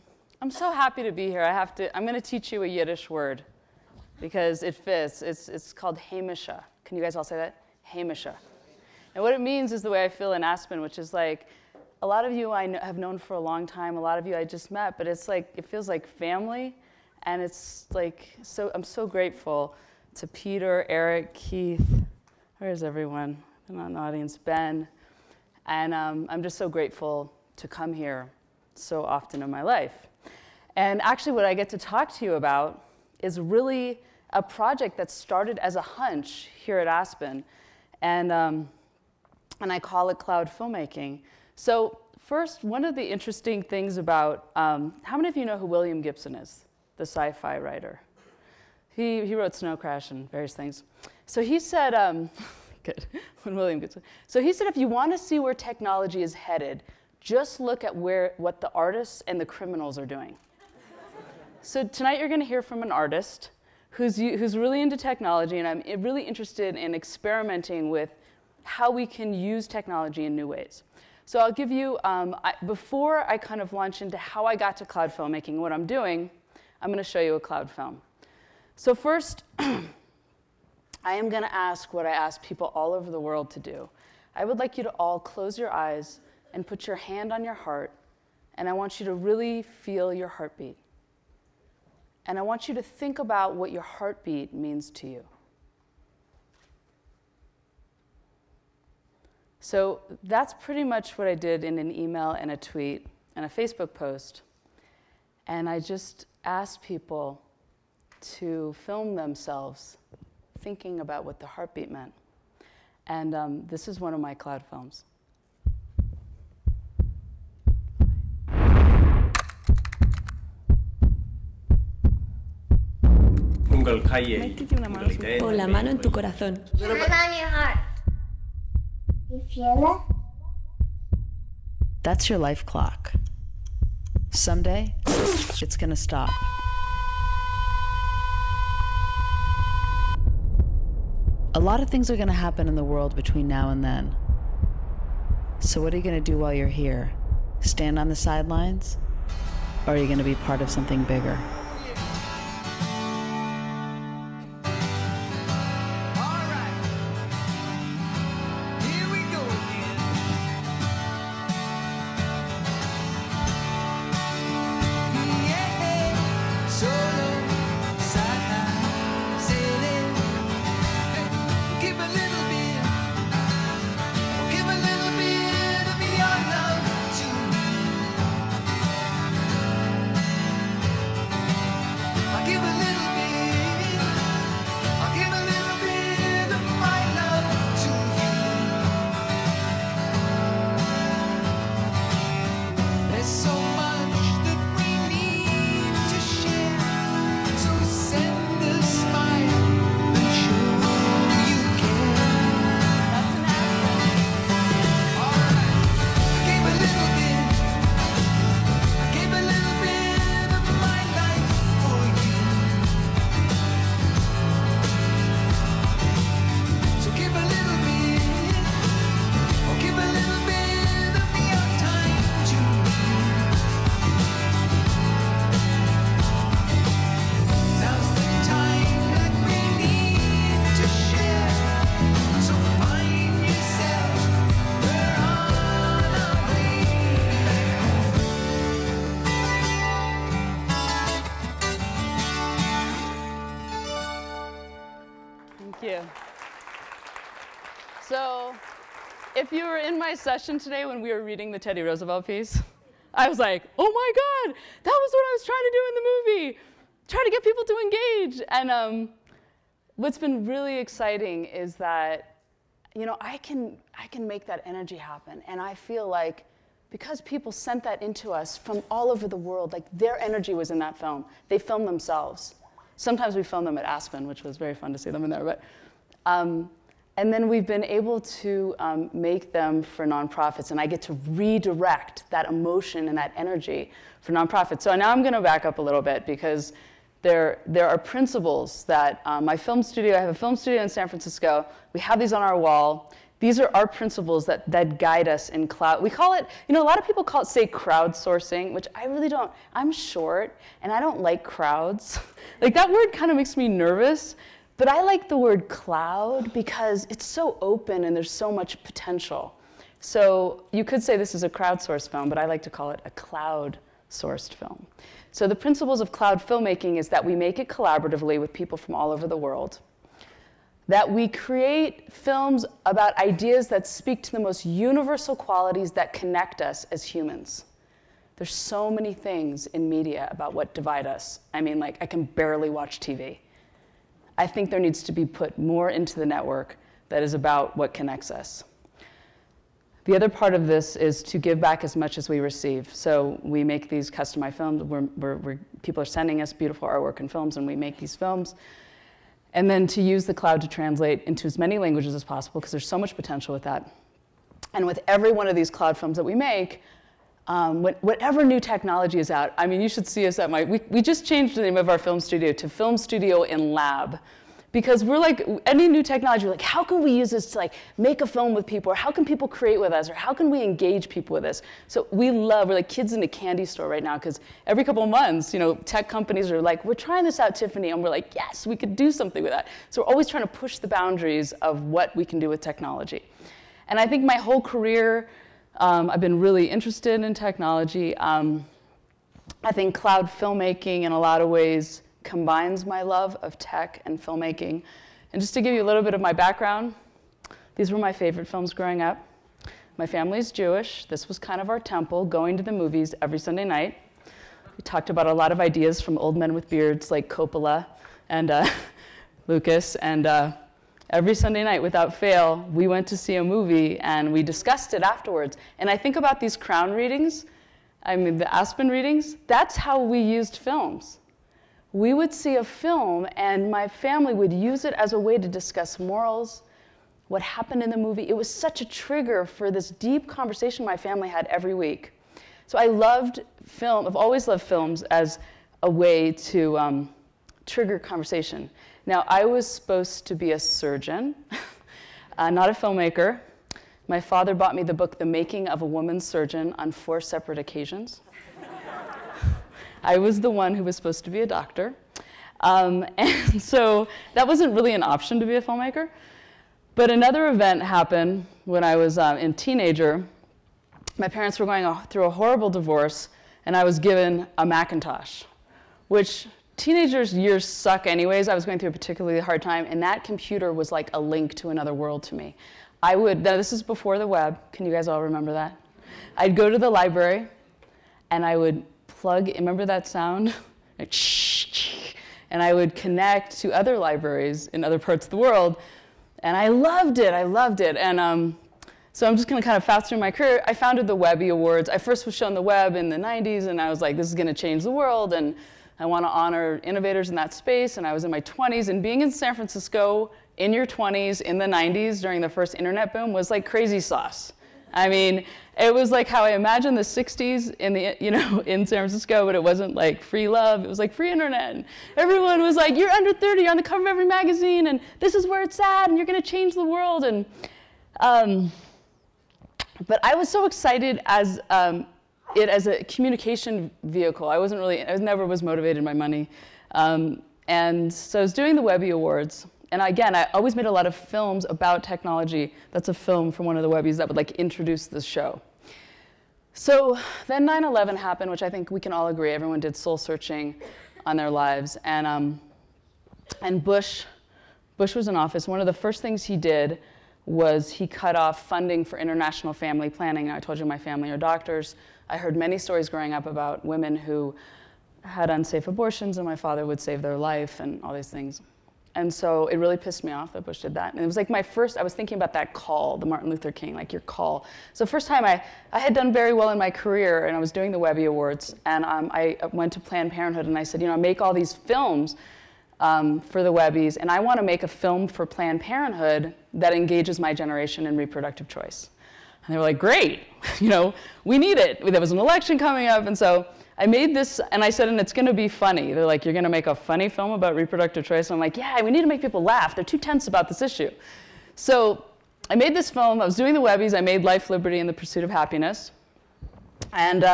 so happy to be here. I'm going to teach you a Yiddish word because it fits. It's called hamisha. Can you guys all say that? Hamisha. And what it means is the way I feel in Aspen, which is like a lot of you I have known for a long time, a lot of you I just met, but it's like it feels like family, and it's like I'm so grateful to Peter, Eric, Keith. Where's everyone? They're not in the audience. Ben. And I'm just so grateful to come here so often in my life. And actually what I get to talk to you about is really a project that started as a hunch here at Aspen. And I call it cloud filmmaking. So first, one of the interesting things about, how many of you know who William Gibson is, the sci-fi writer? He wrote Snow Crash and various things. So he said, good, when William Gibson. So he said, if you want to see where technology is headed, just look at what the artists and the criminals are doing. So tonight you're going to hear from an artist who's really into technology, and I'm really interested in experimenting with how we can use technology in new ways. So I'll give you, before I kind of launch into how I got to cloud filmmaking, what I'm doing, I'm going to show you a cloud film. So first, I am going to ask what I ask people all over the world to do. I would like you to all close your eyes and put your hand on your heart, and I want you to really feel your heartbeat. And I want you to think about what your heartbeat means to you. So that's pretty much what I did in an email and a tweet and a Facebook post. And I just asked people to film themselves thinking about what the heartbeat meant. And this is one of my cloud films. O la mano en tu corazón. Hand on your heart. You feel it? That's your life clock. Someday, it's gonna stop. A lot of things are gonna happen in the world between now and then. So what are you gonna do while you're here? Stand on the sidelines? Or are you gonna be part of something bigger? So if you were in my session today when we were reading the Teddy Roosevelt piece, I was like, oh my God, that was what I was trying to do in the movie. Try to get people to engage. And what's been really exciting is that, you know, I can make that energy happen. And I feel like because people sent that into us from all over the world, like their energy was in that film. They filmed themselves. Sometimes we filmed them at Aspen, which was very fun to see them in there. But, And then we've been able to make them for nonprofits, and I get to redirect that emotion and that energy for nonprofits. So now I'm going to back up a little bit, because there are principles that my film studio, I have a film studio in San Francisco. We have these on our wall. These are our principles that guide us in cloud. We call it, a lot of people say crowdsourcing, which I really don't. I'm short, and I don't like crowds. Like, that word kind of makes me nervous. But I like the word cloud because it's so open and there's so much potential. So you could say this is a crowdsourced film, but I like to call it a cloud-sourced film. So the principles of cloud filmmaking is that we make it collaboratively with people from all over the world, that we create films about ideas that speak to the most universal qualities that connect us as humans. There's so many things in media about what divide us. I mean, like, I can barely watch TV. I think there needs to be put more into the network that is about what connects us. The other part of this is to give back as much as we receive. So we make these customized films. People are sending us beautiful artwork and films, and we make these films. And then to use the cloud to translate into as many languages as possible, because there's so much potential with that. And with every one of these cloud films that we make, whatever new technology is out, I mean, you should see us at we just changed the name of our film studio to Film Studio in Lab, because we're like, any new technology, we're like, how can we use this to like make a film with people, or how can people create with us, or how can we engage people with this? So we're like kids in a candy store right now, because every couple of months, tech companies are like, we're trying this out, Tiffany, and we're like, yes, we could do something with that. So we're always trying to push the boundaries of what we can do with technology. And I think my whole career, I've been really interested in technology. I think cloud filmmaking in a lot of ways combines my love of tech and filmmaking. And just to give you a little bit of my background, these were my favorite films growing up. My family's Jewish. This was kind of our temple, going to the movies every Sunday night. We talked about a lot of ideas from old men with beards like Coppola and Lucas, and every Sunday night, without fail, we went to see a movie, and we discussed it afterwards. And I think about these Crown readings, the Aspen readings, that's how we used films. We would see a film, and my family would use it as a way to discuss morals, what happened in the movie. It was such a trigger for this deep conversation my family had every week. So I loved film. I've always loved films as a way to trigger conversation. Now, I was supposed to be a surgeon, not a filmmaker. My father bought me the book, The Making of a Woman Surgeon, on 4 separate occasions. I was the one who was supposed to be a doctor. And so that wasn't really an option to be a filmmaker. But another event happened when I was a teenager. My parents were going through a horrible divorce, and I was given a Macintosh, which teenagers' years suck anyways. I was going through a particularly hard time, and that computer was like a link to another world to me. Now this is before the web. Can you guys all remember that? I'd go to the library, and I would plug, remember that sound? And I would connect to other libraries in other parts of the world, and I loved it. And so I'm just going to kind of fast through my career. I founded the Webby Awards. I first was shown the web in the 90s, and I was like, this is going to change the world, and I want to honor innovators in that space. And I was in my 20s, and being in San Francisco in your 20s in the 90s during the first internet boom was like crazy sauce. I mean, it was like how I imagined the 60s in San Francisco, but it wasn't like free love. It was like free internet. And everyone was like, you're under 30, you're on the cover of every magazine, and this is where it's at, and you're going to change the world. And but I was so excited as as a communication vehicle. I never was motivated by money. And so I was doing the Webby Awards. And again, I always made a lot of films about technology. That's a film from one of the Webbies that would like introduce the show. So then 9/11 happened, which I think we can all agree. Everyone did soul searching on their lives. And Bush was in office. One of the first things he did was he cut off funding for international family planning. I told you my family are doctors. I heard many stories growing up about women who had unsafe abortions, and my father would save their life and all these things. And so it really pissed me off that Bush did that. And it was like I was thinking about that call, the Martin Luther King, like your call. So first time I had done very well in my career, and I was doing the Webby Awards, and I went to Planned Parenthood, and I said, make all these films for the Webbies, and I want to make a film for Planned Parenthood that engages my generation in reproductive choice. And they were like, great, you know, we need it. There was an election coming up, and so I made this, and I said, and it's going to be funny. They're like, you're going to make a funny film about reproductive choice? And I'm like, yeah, we need to make people laugh. They're too tense about this issue. So I made this film. I was doing the Webbies. I made Life, Liberty, and the Pursuit of Happiness. And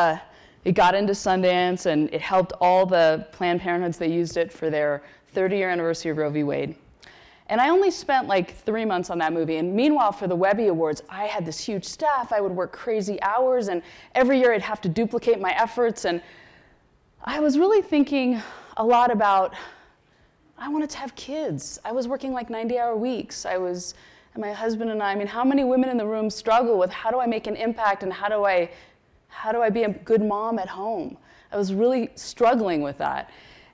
it got into Sundance, and it helped all the Planned Parenthoods. They used it for their 30-year anniversary of Roe v. Wade. And I only spent like 3 months on that movie. And meanwhile, for the Webby Awards, I had this huge staff. I would work crazy hours. And every year, I'd have to duplicate my efforts. And I was really thinking a lot about, I wanted to have kids. I was working like 90-hour weeks. And my husband and I mean, how many women in the room struggle with how do I make an impact and how do I be a good mom at home? I was really struggling with that.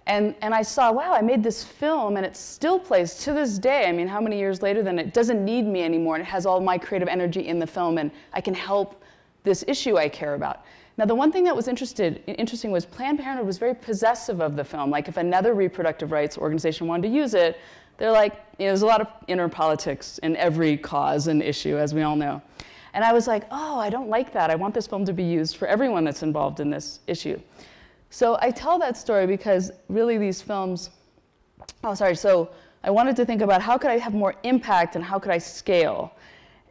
And I saw, wow, I made this film and it still plays to this day. I mean, how many years later then it doesn't need me anymore and it has all my creative energy in the film and I can help this issue I care about. Now, the one thing that was interesting was Planned Parenthood was very possessive of the film. Like if another reproductive rights organization wanted to use it, they're like, you know, there's a lot of inner politics in every cause and issue, as we all know. And I was like, oh, I don't like that. I want this film to be used for everyone that's involved in this issue. So I tell that story because really these films, so I wanted to think about how could I have more impact and how could I scale?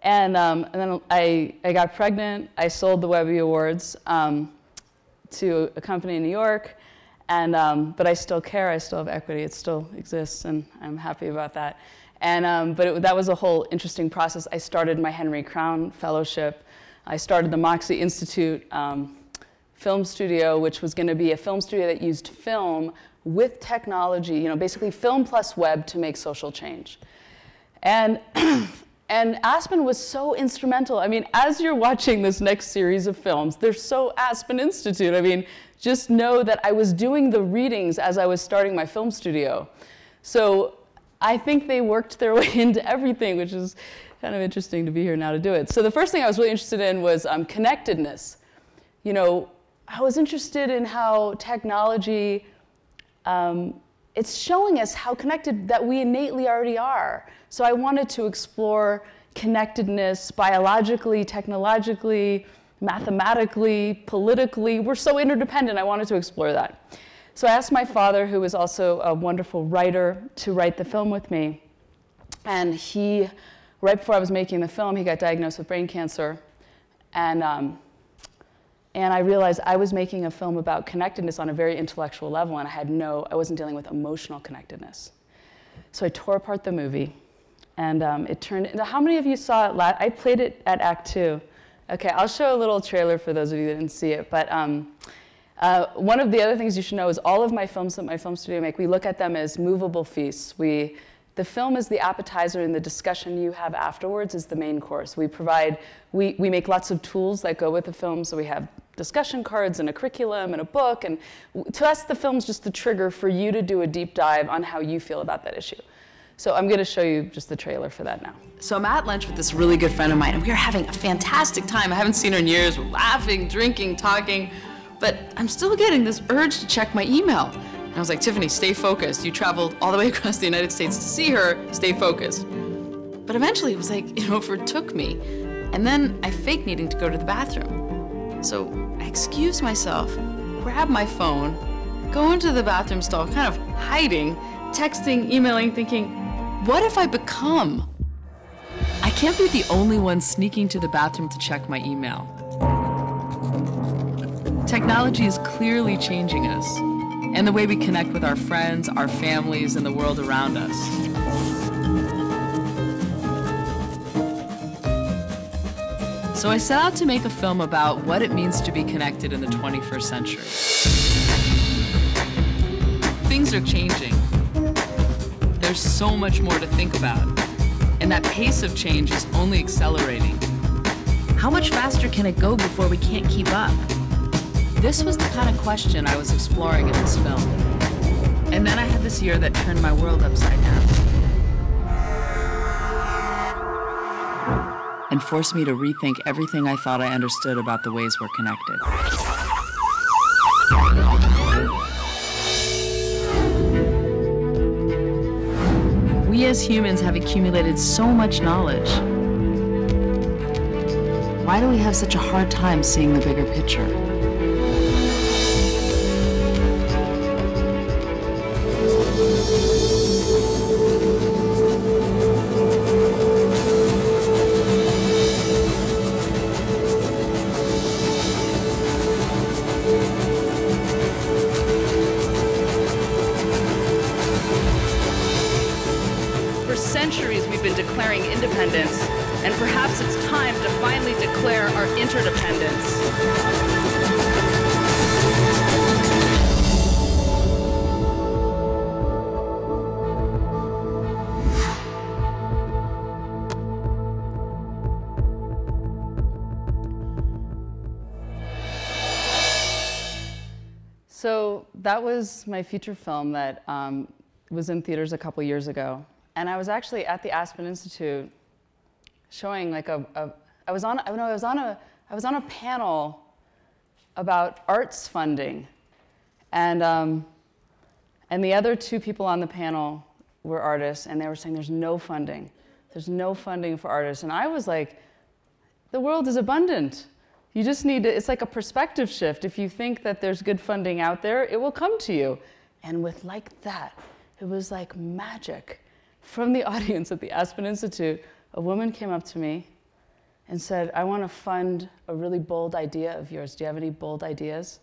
And then I got pregnant. I sold the Webby Awards to a company in New York. But I still care. I still have equity. It still exists, and I'm happy about that. But that was a whole interesting process. I started my Henry Crown Fellowship. I started the Moxie Institute film studio, which was going to be a film studio that used film with technology, you know, basically film plus web to make social change. And Aspen was so instrumental. I mean, as you're watching this next series of films, they're so Aspen Institute. I mean, just know that I was doing the readings as I was starting my film studio. So I think they worked their way into everything, which is kind of interesting to be here now to do it. So the first thing I was really interested in was connectedness. You know, I was interested in how technology, it's showing us how connected that we innately already are. So I wanted to explore connectedness biologically, technologically, mathematically, politically. We're so interdependent. I wanted to explore that. So I asked my father, who was also a wonderful writer, to write the film with me. And he, right before I was making the film, he got diagnosed with brain cancer. And I realized I was making a film about connectedness on a very intellectual level, and I wasn't dealing with emotional connectedness. So I tore apart the movie, and it turned into, how many of you saw it I played it at Act 2. Okay, I'll show a little trailer for those of you that didn't see it, but one of the other things you should know is all of my films that my film studio make, we look at them as movable feasts. The film is the appetizer, and the discussion you have afterwards is the main course. We make lots of tools that go with the film, so we have discussion cards and a curriculum and a book, and to us the film's just the trigger for you to do a deep dive on how you feel about that issue. So I'm going to show you just the trailer for that now. So I'm at lunch with this really good friend of mine, and we are having a fantastic time. I haven't seen her in years. We're laughing, drinking, talking, but I'm still getting this urge to check my email. And I was like, Tiffany, stay focused. You traveled all the way across the United States to see her. Stay focused. But eventually it was like, it overtook me. And then I faked needing to go to the bathroom. So I excused myself, grab my phone, go into the bathroom stall, kind of hiding, texting, emailing, thinking, what if I become? I can't be the only one sneaking to the bathroom to check my email. Technology is clearly changing us, and the way we connect with our friends, our families, and the world around us. So I set out to make a film about what it means to be connected in the 21st century. Things are changing. There's so much more to think about, and that pace of change is only accelerating. How much faster can it go before we can't keep up? This was the kind of question I was exploring in this film. And then I had this year that turned my world upside down and forced me to rethink everything I thought I understood about the ways we're connected. as humans have accumulated so much knowledge. Why do we have such a hard time seeing the bigger picture? For centuries, we've been declaring independence, and perhaps it's time to finally declare our interdependence. So that was my feature film that was in theaters a couple years ago. And I was actually at the Aspen Institute showing like I was on a panel about arts funding, and the other two people on the panel were artists, and they were saying there's no funding for artists, and I was like, the world is abundant. You just need to, it's like a perspective shift. If you think that there's good funding out there, it will come to you. And with like that, it was like magic. From the audience at the Aspen Institute, a woman came up to me and said, I want to fund a really bold idea of yours. Do you have any bold ideas?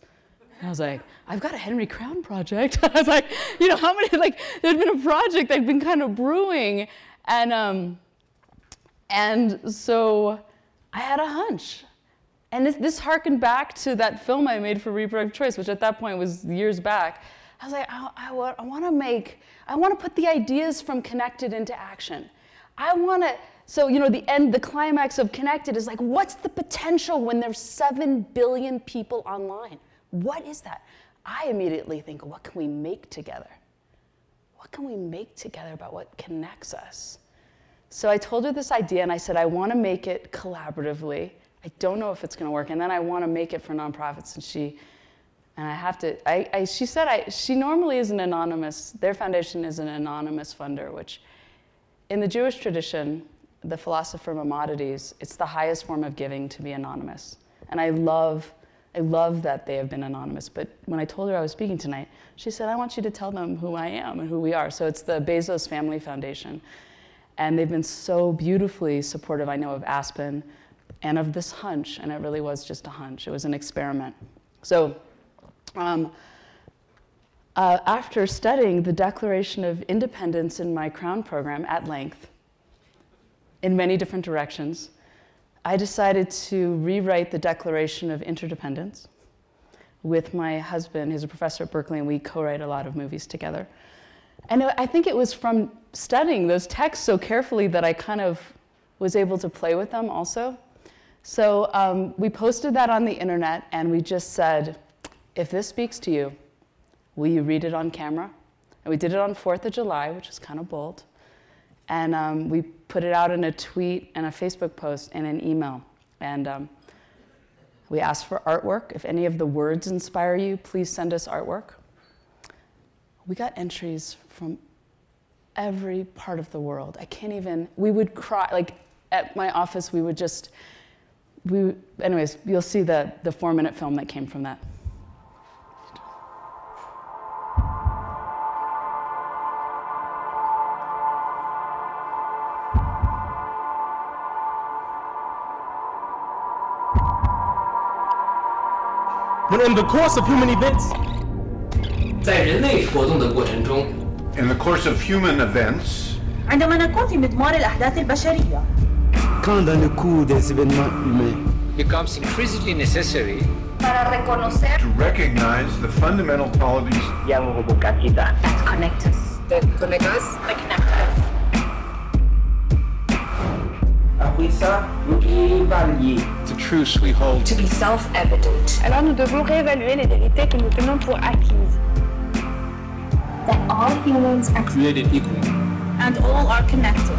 And I was like, I've got a Henry Crown project. I was like, you know, how many, like, there'd been a project that'd been kind of brewing. And so I had a hunch. And this harkened back to that film I made for Reproductive Choice, which at that point was years back. I was like, I want to put the ideas from Connected into action. So, you know, the climax of Connected is like, what's the potential when there's 7 billion people online? What is that? I immediately think, what can we make together? What can we make together about what connects us? So I told her this idea, and I said, I want to make it collaboratively. I don't know if it's going to work, and then I want to make it for nonprofits. And she said she normally is an anonymous, their foundation is an anonymous funder, which in the Jewish tradition, the philosopher Maimonides, it's the highest form of giving to be anonymous. And I love that they have been anonymous. But when I told her I was speaking tonight, she said, I want you to tell them who I am and who we are. So it's the Bezos Family Foundation. And they've been so beautifully supportive, I know, of Aspen and of this hunch. And it really was just a hunch. It was an experiment. So after studying the Declaration of Independence in my Crown program at length, in many different directions, I decided to rewrite the Declaration of Interdependence with my husband, who's a professor at Berkeley, and we co-write a lot of movies together. And I think it was from studying those texts so carefully that I kind of was able to play with them also. So we posted that on the internet, and we just said, if this speaks to you, will you read it on camera? And we did it on 4th of July, which is kind of bold. And we put it out in a tweet and a Facebook post and an email. And we asked for artwork. If any of the words inspire you, please send us artwork. We got entries from every part of the world. I can't even, we would cry. Like at my office, we would just, anyways, you'll see the 4-minute film that came from that. But in the course of human events,在人类活动的过程中 In the course of human events, عندما نكون في مضمار الأحداث البشرية quand dans le cours des événements humains, becomes increasingly necessary para reconocer to recognize the fundamental qualities that connect us. that connect us. That connect us. the truths we hold To be self-evident. Alors nous devons réévaluer les vérités que nous tenons pour acquises. That all humans are created equal. And all are connected.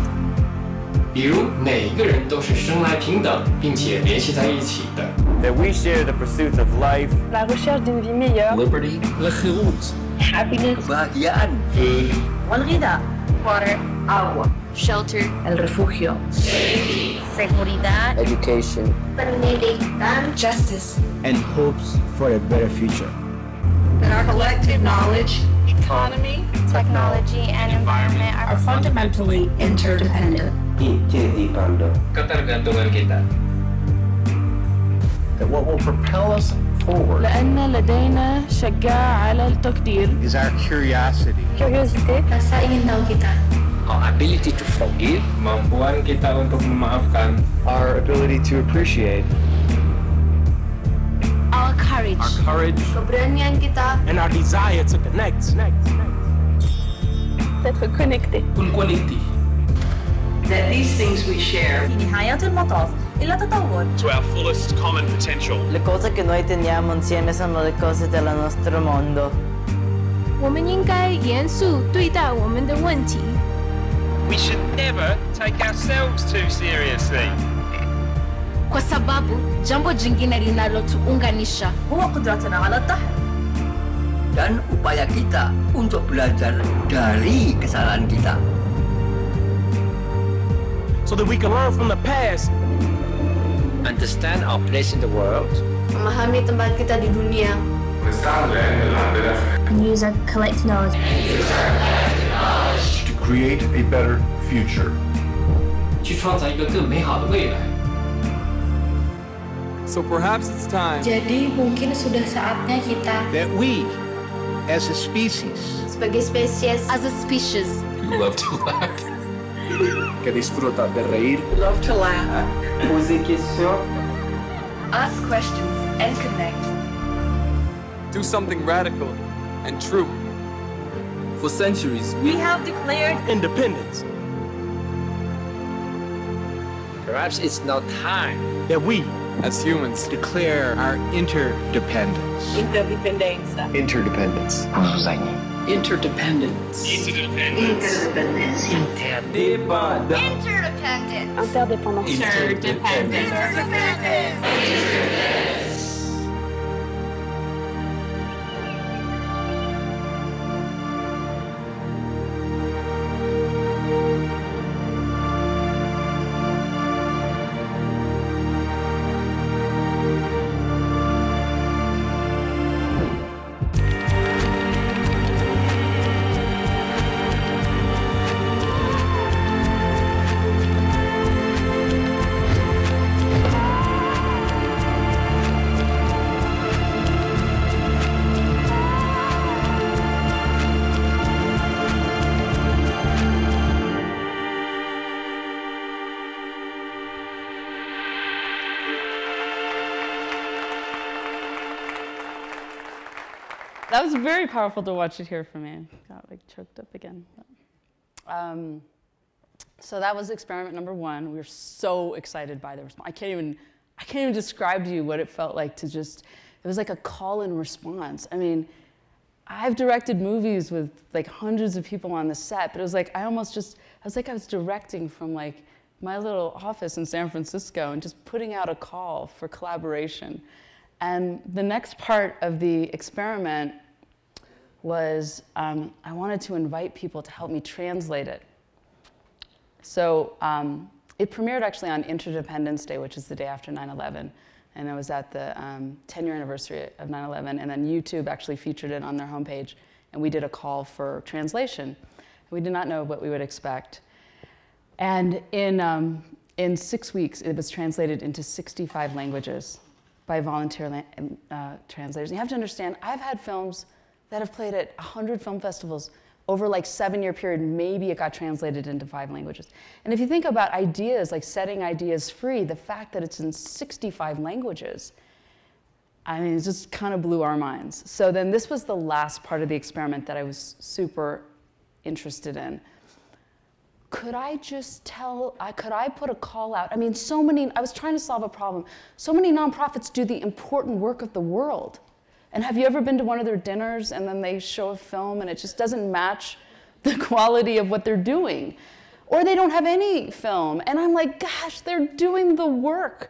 比如每个人都是生来平等，并且联系在一起的。 That we share the pursuits of life, La recherche d'une vie meilleure. Liberty, الخيروط, Happiness. kebahagiaan, food, والغذاء. Water. agua, shelter, el refugio, seguridad, education, pendidikan, justice, and hopes for a better future. and our collective knowledge, economy, technology, and environment are fundamentally interdependent. Ketergantungan kita. That what will propel us forward لأن لدينا شجاعة على التقدير. is our curiosity. curiosity, rasa ingin tahu kita. Our ability to forgive, kemampuan kita untuk memaafkan, Our ability to appreciate. Our courage, keberanian kita, And our desire to connect. That we're connected. That these things we share, في نهاية المطاف إلى تطور. To our fullest common potential. Le cose che noi teniamo insieme sono le cose del nostro mondo. 我们应该严肃对待我们的问题。 We should never take ourselves too seriously. kwa sababu jambo jingine linalotuunganisha huwa qudratuna ala tahammul. Dan upaya kita untuk belajar dari kesalahan kita. So that we can learn from the past. understand our place in the world, memahami tempat kita di dunia, Use our collective knowledge. To create a better future. 去创造一个更美好的未来。 So perhaps it's time jadi mungkin sudah saatnya kita That we, as a species, sebagai spesies, as a species, You love to laugh. que disfruta de reír, Love to laugh. Poser questions. Ask questions and connect. do something radical and true. For centuries, We have declared Independence. Perhaps it's now time That we, as humans, declare our interdependence. interdependenza. Interdependence. interdependence. Interdependence. Interdépendance. That was very powerful to watch it here for me. Got like choked up again. So that was experiment number one. We were so excited by the response. I can't even describe to you what it felt like to just, it was like a call and response. I mean, I've directed movies with like hundreds of people on the set, but it was like I was directing from like my little office in San Francisco and just putting out a call for collaboration. And the next part of the experiment was I wanted to invite people to help me translate it. So it premiered actually on Interdependence Day, which is the day after 9/11. And it was at the 10-year anniversary of 9/11. And then YouTube actually featured it on their homepage. And we did a call for translation. We did not know what we would expect. And in 6 weeks, it was translated into 65 languages by volunteer translators. And you have to understand, I've had films that have played at 100 film festivals over like 7-year period. Maybe it got translated into 5 languages. And if you think about ideas, like setting ideas free, the fact that it's in 65 languages, I mean, it just kind of blew our minds. So then this was the last part of the experiment that I was super interested in. Could I just could I put a call out? I mean, I was trying to solve a problem. So many nonprofits do the important work of the world. And have you ever been to one of their dinners and then they show a film and it just doesn't match the quality of what they're doing? Or they don't have any film. And I'm like, gosh, they're doing the work.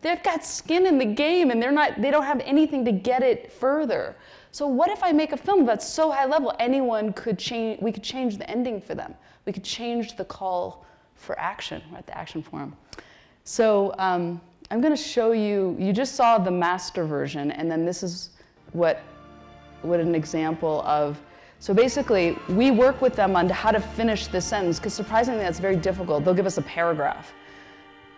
They've got skin in the game and they don't have anything to get it further. So what if I make a film that's so high level, we could change the ending for them? we could change the call for action, right, the action form. So I'm going to show you, you just saw the master version, and then this is what an example of. So basically, we work with them on how to finish this sentence, because surprisingly, that's very difficult. They'll give us a paragraph.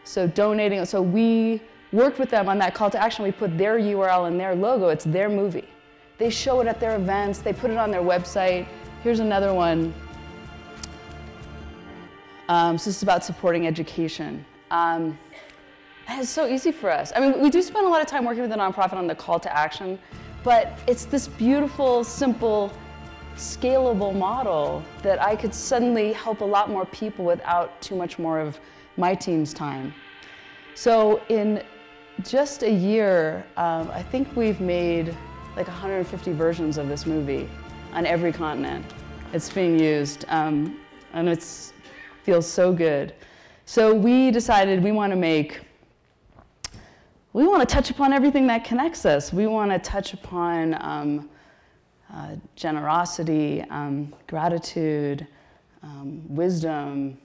So donating, so we worked with them on that call to action. We put their URL and their logo. It's their movie. They show it at their events. They put it on their website. Here's another one. So this is about supporting education. It's so easy for us. I mean, we do spend a lot of time working with the nonprofit on the call to action, but it's this beautiful, simple, scalable model that I could suddenly help a lot more people without too much more of my team's time. So in just a year, I think we've made like 150 versions of this movie on every continent. It's being used, and it feels so good. So we decided we want to touch upon everything that connects us. We want to touch upon generosity, gratitude, wisdom,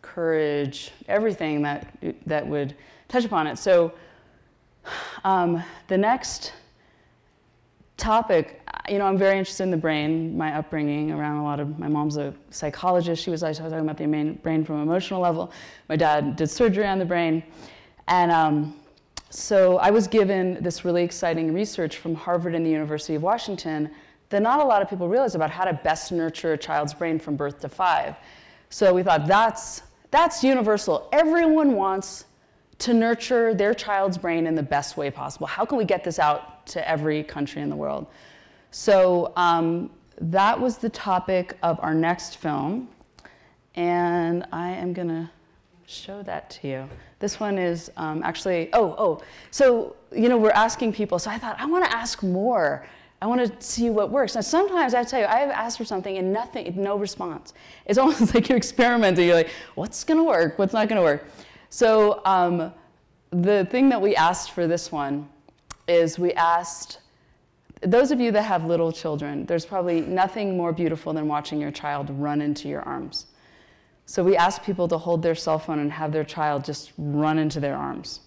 courage, everything that would touch upon it. So the next topic, you know, I'm very interested in the brain, my upbringing around a lot of, my mom's a psychologist. She was always talking about the brain from an emotional level. My dad did surgery on the brain. And so I was given this really exciting research from Harvard and the University of Washington that not a lot of people realize about how to best nurture a child's brain from birth to 5. So we thought that's universal. Everyone wants to nurture their child's brain in the best way possible. How can we get this out to every country in the world? So that was the topic of our next film. And I am going to show that to you. This one is actually, so, you know, we're asking people. So I thought, I want to ask more. I want to see what works. Now, sometimes I tell you, I've asked for something and no response. It's almost like you're experimenting. You're like, what's going to work? What's not going to work? So the thing that we asked for this one is we asked, those of you that have little children, there's probably nothing more beautiful than watching your child run into your arms. So we asked people to hold their cell phone and have their child just run into their arms.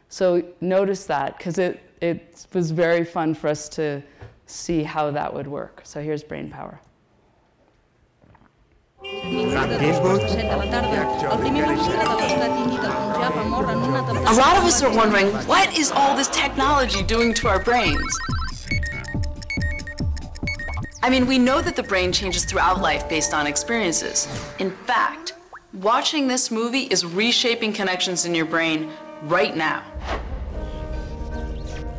So notice that, because it was very fun for us to see how that would work. So here's brain power. A lot of us are wondering, what is all this technology doing to our brains? I mean, we know that the brain changes throughout life based on experiences. In fact, watching this movie is reshaping connections in your brain right now.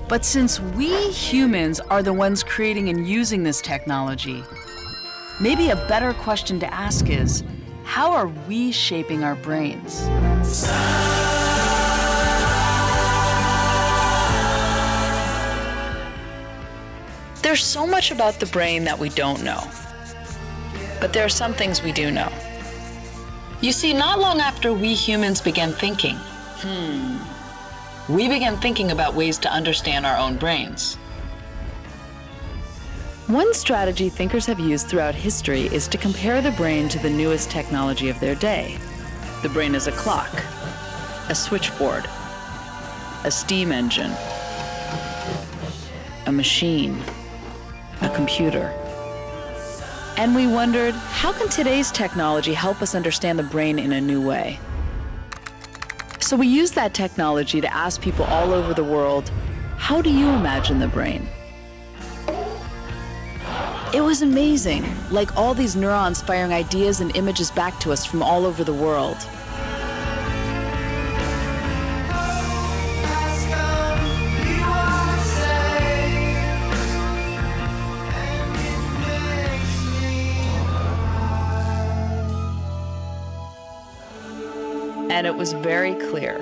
But since we humans are the ones creating and using this technology, maybe a better question to ask is, how are we shaping our brains? There's so much about the brain that we don't know. But there are some things we do know. You see, not long after we humans began thinking, we began thinking about ways to understand our own brains. One strategy thinkers have used throughout history is to compare the brain to the newest technology of their day. The brain is a clock, a switchboard, a steam engine, a machine, a computer. And we wondered, how can today's technology help us understand the brain in a new way? So we used that technology to ask people all over the world, how do you imagine the brain? It was amazing, like all these neurons firing ideas and images back to us from all over the world. And it was very clear.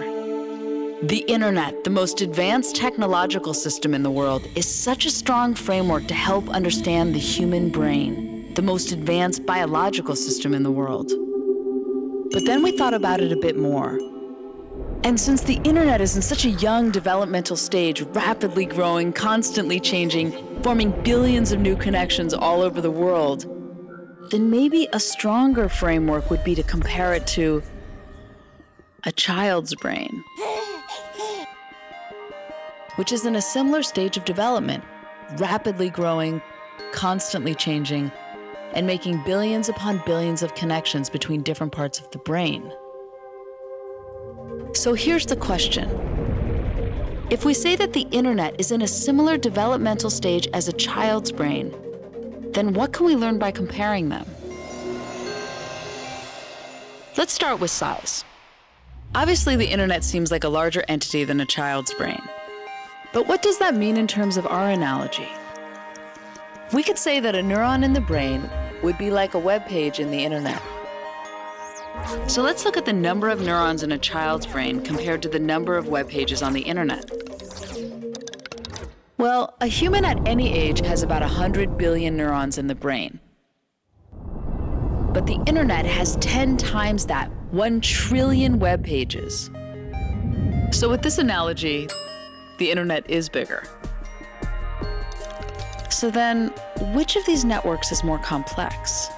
The internet, the most advanced technological system in the world, is such a strong framework to help understand the human brain, the most advanced biological system in the world. But then we thought about it a bit more. And since the internet is in such a young developmental stage, rapidly growing, constantly changing, forming billions of new connections all over the world, then maybe a stronger framework would be to compare it to a child's brain, which is in a similar stage of development, rapidly growing, constantly changing, and making billions upon billions of connections between different parts of the brain. So here's the question. If we say that the internet is in a similar developmental stage as a child's brain, then what can we learn by comparing them? Let's start with size. Obviously, the internet seems like a larger entity than a child's brain. But what does that mean in terms of our analogy? We could say that a neuron in the brain would be like a web page in the internet. So let's look at the number of neurons in a child's brain compared to the number of web pages on the internet. Well, a human at any age has about 100 billion neurons in the brain. But the internet has 10 times that, 1 trillion web pages. So with this analogy, the internet is bigger. So then, which of these networks is more complex?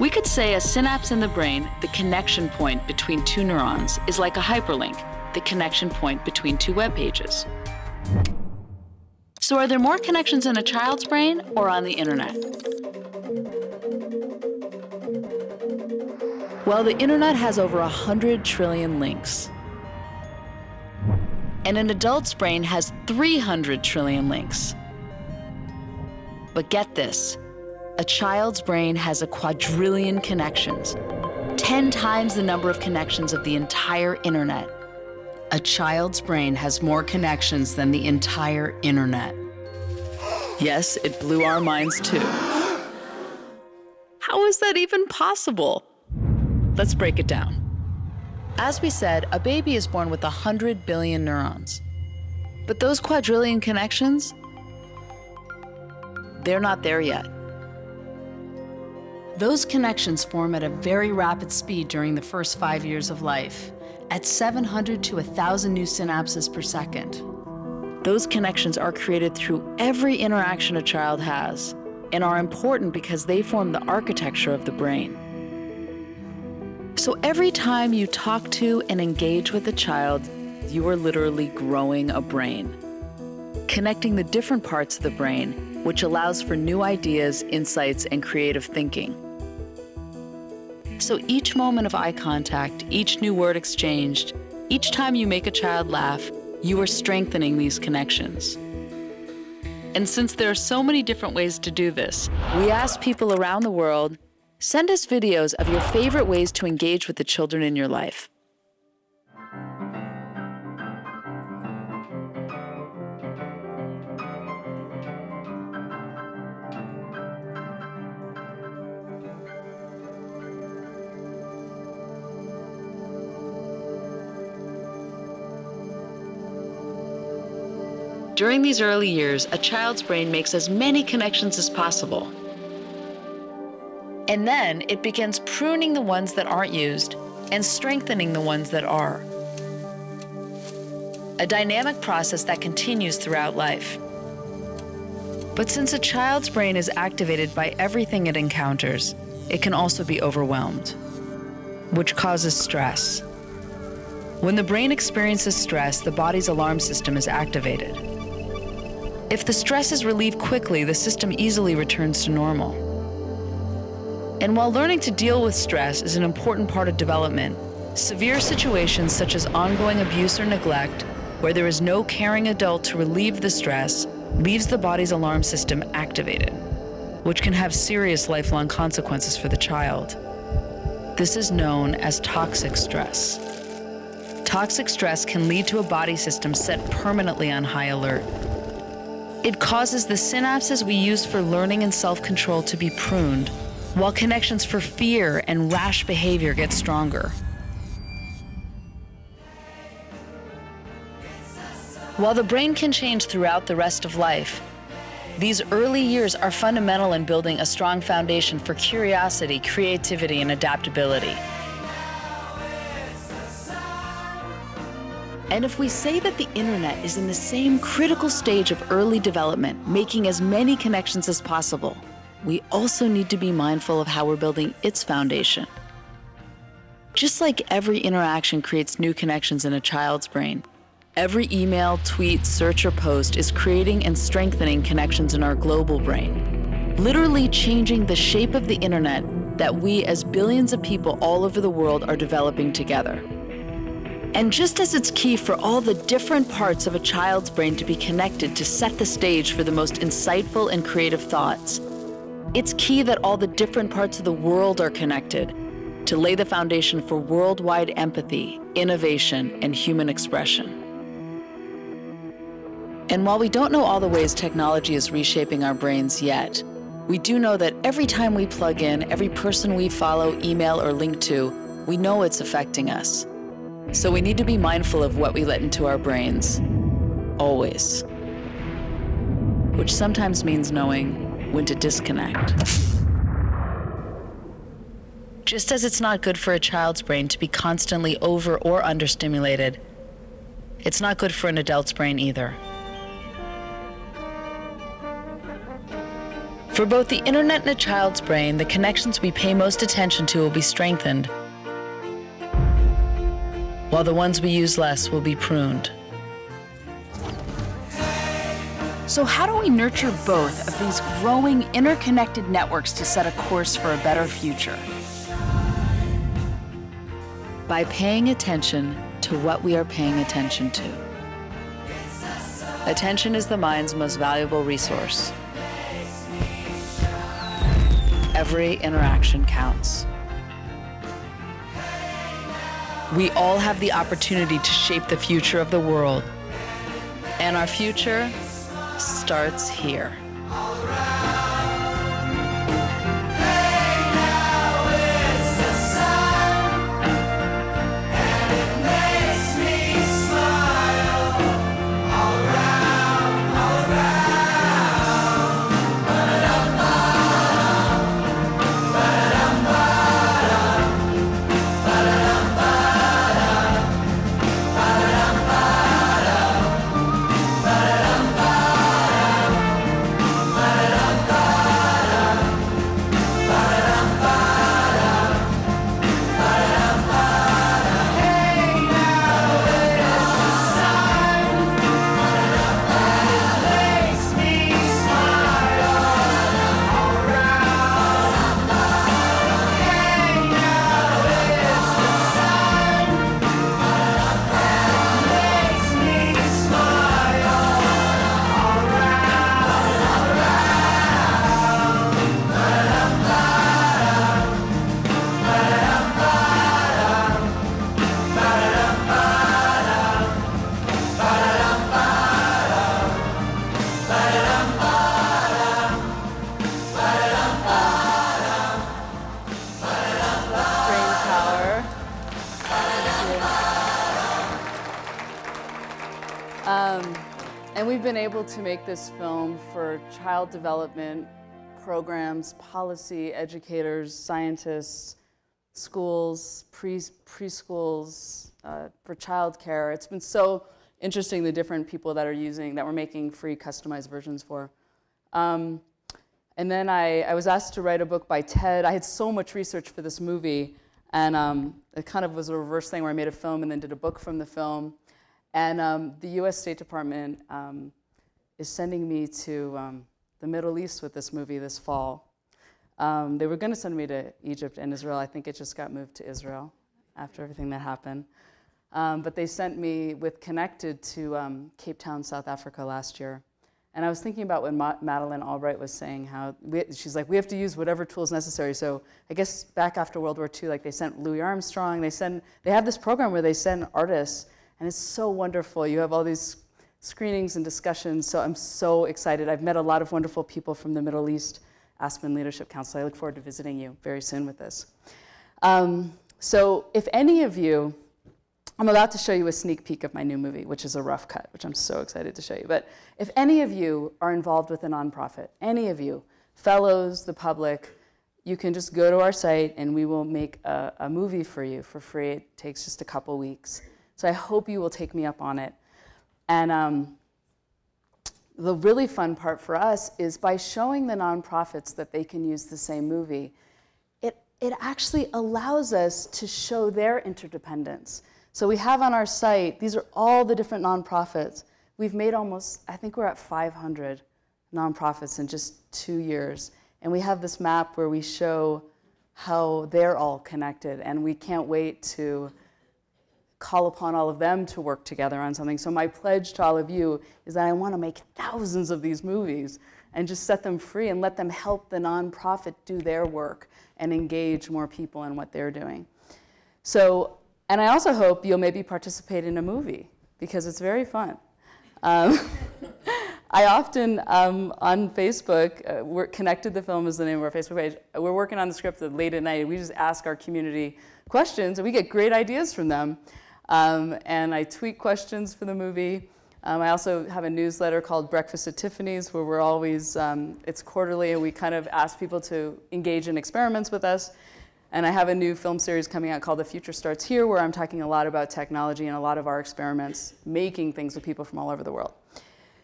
We could say a synapse in the brain, the connection point between two neurons, is like a hyperlink, the connection point between two web pages. So are there more connections in a child's brain or on the internet? Well, the internet has over 100 trillion links. And an adult's brain has 300 trillion links. But get this, a child's brain has a quadrillion connections, 10 times the number of connections of the entire internet. A child's brain has more connections than the entire internet. Yes, it blew our minds too. How is that even possible? Let's break it down. As we said, a baby is born with 100 billion neurons. But those quadrillion connections, they're not there yet. Those connections form at a very rapid speed during the first 5 years of life, at 700 to 1,000 new synapses per second. Those connections are created through every interaction a child has, and are important because they form the architecture of the brain. So every time you talk to and engage with a child, you are literally growing a brain, connecting the different parts of the brain, which allows for new ideas, insights, and creative thinking. So each moment of eye contact, each new word exchanged, each time you make a child laugh, you are strengthening these connections. And since there are so many different ways to do this, we asked people around the world, send us videos of your favorite ways to engage with the children in your life. During these early years, a child's brain makes as many connections as possible. And then it begins pruning the ones that aren't used and strengthening the ones that are. A dynamic process that continues throughout life. But since a child's brain is activated by everything it encounters, it can also be overwhelmed, which causes stress. When the brain experiences stress, the body's alarm system is activated. If the stress is relieved quickly, the system easily returns to normal. And while learning to deal with stress is an important part of development, severe situations such as ongoing abuse or neglect, where there is no caring adult to relieve the stress, leaves the body's alarm system activated, which can have serious lifelong consequences for the child. This is known as toxic stress. Toxic stress can lead to a body system set permanently on high alert. It causes the synapses we use for learning and self-control to be pruned, while connections for fear and rash behavior get stronger. While the brain can change throughout the rest of life, these early years are fundamental in building a strong foundation for curiosity, creativity, and adaptability. And if we say that the internet is in the same critical stage of early development, making as many connections as possible, we also need to be mindful of how we're building its foundation. Just like every interaction creates new connections in a child's brain, every email, tweet, search, or post is creating and strengthening connections in our global brain, literally changing the shape of the internet that we as billions of people all over the world are developing together. And just as it's key for all the different parts of a child's brain to be connected to set the stage for the most insightful and creative thoughts, it's key that all the different parts of the world are connected to lay the foundation for worldwide empathy, innovation, and human expression. And while we don't know all the ways technology is reshaping our brains yet, we do know that every time we plug in, every person we follow, email, or link to, we know it's affecting us. So we need to be mindful of what we let into our brains, always. Which sometimes means knowing when to disconnect. Just as it's not good for a child's brain to be constantly over or understimulated, it's not good for an adult's brain either. For both the internet and a child's brain, the connections we pay most attention to will be strengthened, while the ones we use less will be pruned. So how do we nurture both of these growing, interconnected networks to set a course for a better future? By paying attention to what we are paying attention to. Attention is the mind's most valuable resource. Every interaction counts. We all have the opportunity to shape the future of the world. And our future starts here. And we've been able to make this film for child development programs, policy, educators, scientists, schools, preschools, for childcare. It's been so interesting, the different people that are using, that we're making free customized versions for. And then I was asked to write a book by Ted. I had so much research for this movie, and it kind of was a reverse thing where I made a film and then did a book from the film. And the US State Department is sending me to the Middle East with this movie this fall. They were going to send me to Egypt and Israel. I think it just got moved to Israel after everything that happened. But they sent me with Connected to Cape Town, South Africa last year. And I was thinking about what Madeleine Albright was saying, how she's like, we have to use whatever tools necessary. So I guess back after World War II, like they sent Louis Armstrong, they have this program where they send artists, and it's so wonderful. You have all these screenings and discussions, so I'm so excited. I've met a lot of wonderful people from the Middle East, Aspen Leadership Council. I look forward to visiting you very soon with this. So if any of you, I'm about to show you a sneak peek of my new movie, which is a rough cut, which I'm so excited to show you. But if any of you are involved with a nonprofit, any of you, fellows, the public, you can just go to our site and we will make a movie for you for free. It takes just a couple weeks. So I hope you will take me up on it. And the really fun part for us is by showing the nonprofits that they can use the same movie, it actually allows us to show their interdependence. So we have on our site, these are all the different nonprofits. We've made almost, I think we're at 500 nonprofits in just 2 years. And we have this map where we show how they're all connected, and we can't wait to call upon all of them to work together on something. So my pledge to all of you is that I want to make thousands of these movies and just set them free and let them help the nonprofit do their work and engage more people in what they're doing. So, and I also hope you'll maybe participate in a movie, because it's very fun. I often, on Facebook, we're Connected the Film is the name of our Facebook page. We're working on the script late at night. We just ask our community questions, and we get great ideas from them. And I tweet questions for the movie. I also have a newsletter called Breakfast at Tiffany's, where we're always, it's quarterly, and we kind of ask people to engage in experiments with us. And I have a new film series coming out called The Future Starts Here, where I'm talking a lot about technology and a lot of our experiments, making things with people from all over the world.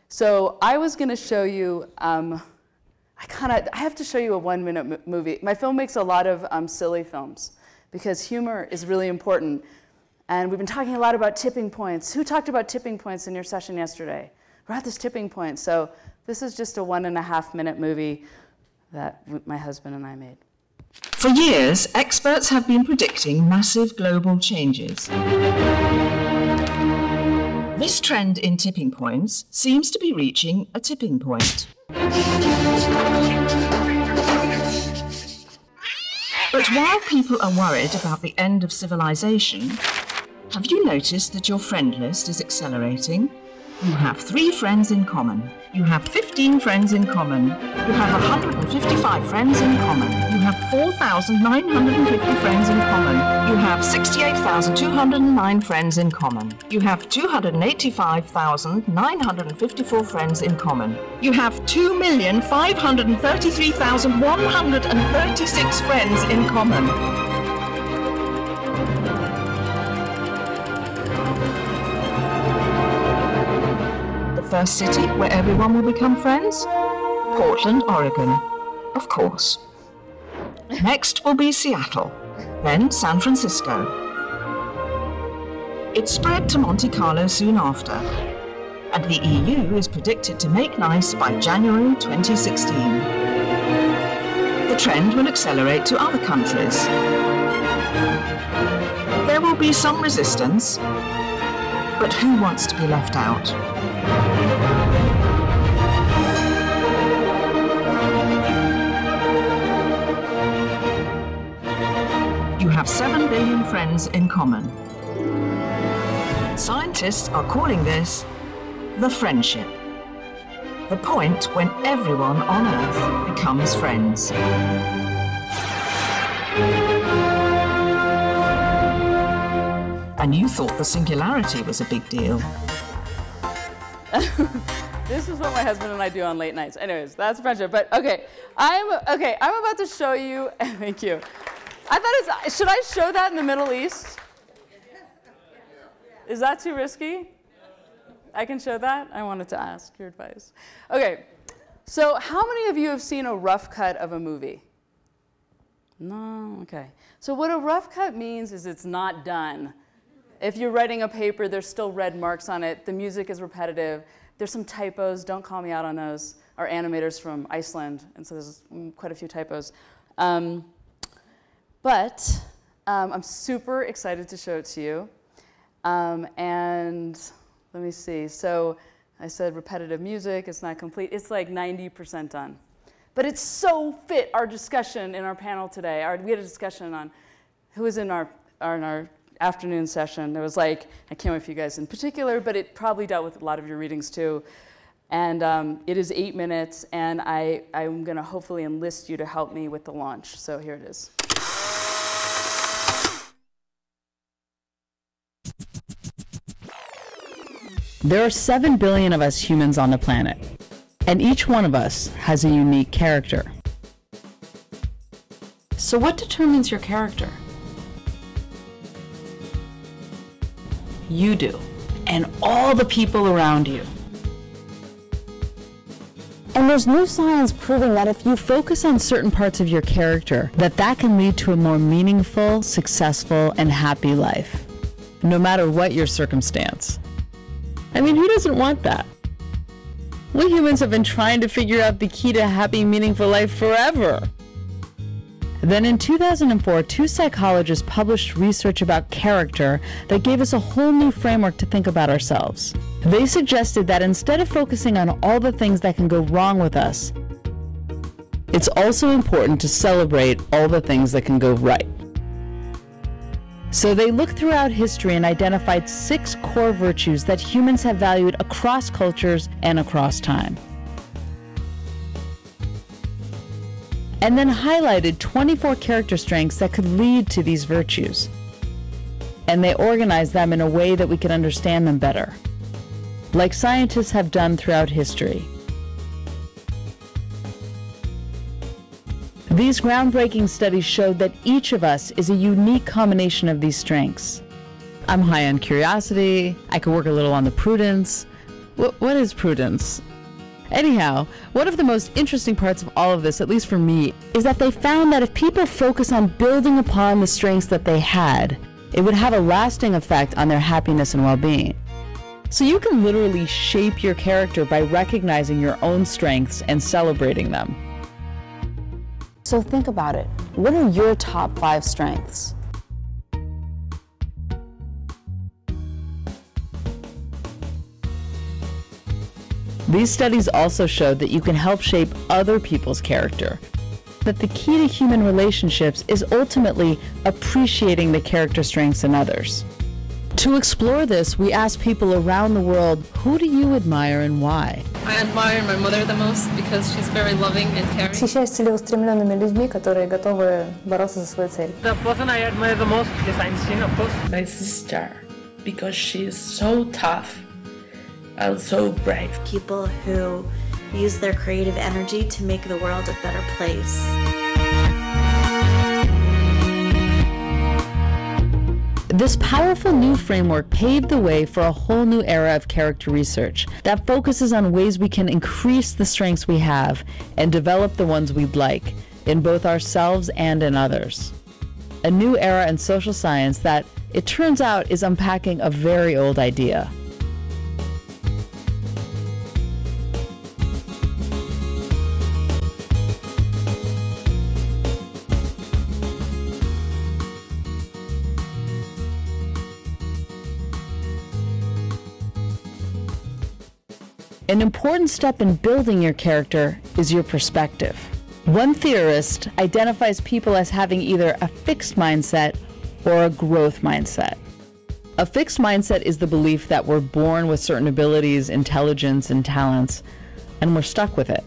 So I was going to show you, I have to show you a 1-minute movie. My film makes a lot of silly films, because humor is really important. And we've been talking a lot about tipping points. Who talked about tipping points in your session yesterday? We're at this tipping point. So this is just a 1.5-minute movie that my husband and I made. For years, experts have been predicting massive global changes. This trend in tipping points seems to be reaching a tipping point. But while people are worried about the end of civilization, have you noticed that your friend list is accelerating? You have 3 friends in common. You have 15 friends in common. You have 155 friends in common. You have 4,950 friends in common. You have 68,209 friends in common. You have 285,954 friends in common. You have 2,533,136 friends in common. First city where everyone will become friends? Portland, Oregon, of course. Next will be Seattle, then San Francisco. It spread to Monte Carlo soon after, and the EU is predicted to make nice by January 2016. The trend will accelerate to other countries. There will be some resistance, but who wants to be left out? You have 7 billion friends in common. Scientists are calling this the friendship, the point when everyone on Earth becomes friends. And you thought the singularity was a big deal. This is what my husband and I do on late nights. Anyways, that's friendship. But okay, I'm about to show you. Thank you. I thought should I show that in the Middle East? Is that too risky? I can show that? I wanted to ask your advice. Okay, so how many of you have seen a rough cut of a movie? No, okay. So what a rough cut means is it's not done. If you're writing a paper, there's still red marks on it. The music is repetitive. There's some typos. Don't call me out on those. Our animator's from Iceland, and so there's quite a few typos. But I'm super excited to show it to you. And let me see. So I said repetitive music. It's not complete. It's like 90% done. But it's so fit our discussion in our panel today. We had a discussion on who was in our afternoon session. There was like, I can't wait for you guys in particular, but it probably dealt with a lot of your readings too. And it is 8 minutes, and I'm going to hopefully enlist you to help me with the launch. So here it is. There are 7 billion of us humans on the planet, and each one of us has a unique character. So what determines your character? You do, and all the people around you. And there's new science proving that if you focus on certain parts of your character, that can lead to a more meaningful, successful, and happy life, no matter what your circumstance. I mean, who doesn't want that? We humans have been trying to figure out the key to a happy, meaningful life forever. Then in 2004, 2 psychologists published research about character that gave us a whole new framework to think about ourselves. They suggested that instead of focusing on all the things that can go wrong with us, it's also important to celebrate all the things that can go right. So they looked throughout history and identified 6 core virtues that humans have valued across cultures and across time. And then highlighted 24 character strengths that could lead to these virtues. And they organized them in a way that we could understand them better, like scientists have done throughout history. These groundbreaking studies showed that each of us is a unique combination of these strengths. I'm high on curiosity, I could work a little on the prudence. What is prudence? Anyhow, one of the most interesting parts of all of this, at least for me, is that they found that if people focus on building upon the strengths that they had, it would have a lasting effect on their happiness and well-being. So you can literally shape your character by recognizing your own strengths and celebrating them. So think about it. What are your top 5 strengths? These studies also showed that you can help shape other people's character, that the key to human relationships is ultimately appreciating the character strengths in others. To explore this, we asked people around the world, who do you admire and why? I admire my mother the most because she's very loving and caring. Восхищаюсь целеустремленными людьми, которые готовы бороться за свою цель. The person I admire the most is Einstein, of course. My sister, because she is so tough and so brave. People who use their creative energy to make the world a better place. This powerful new framework paved the way for a whole new era of character research that focuses on ways we can increase the strengths we have and develop the ones we'd like in both ourselves and in others. A new era in social science that, it turns out, is unpacking a very old idea. An important step in building your character is your perspective. One theorist identifies people as having either a fixed mindset or a growth mindset. A fixed mindset is the belief that we're born with certain abilities, intelligence, and talents, and we're stuck with it.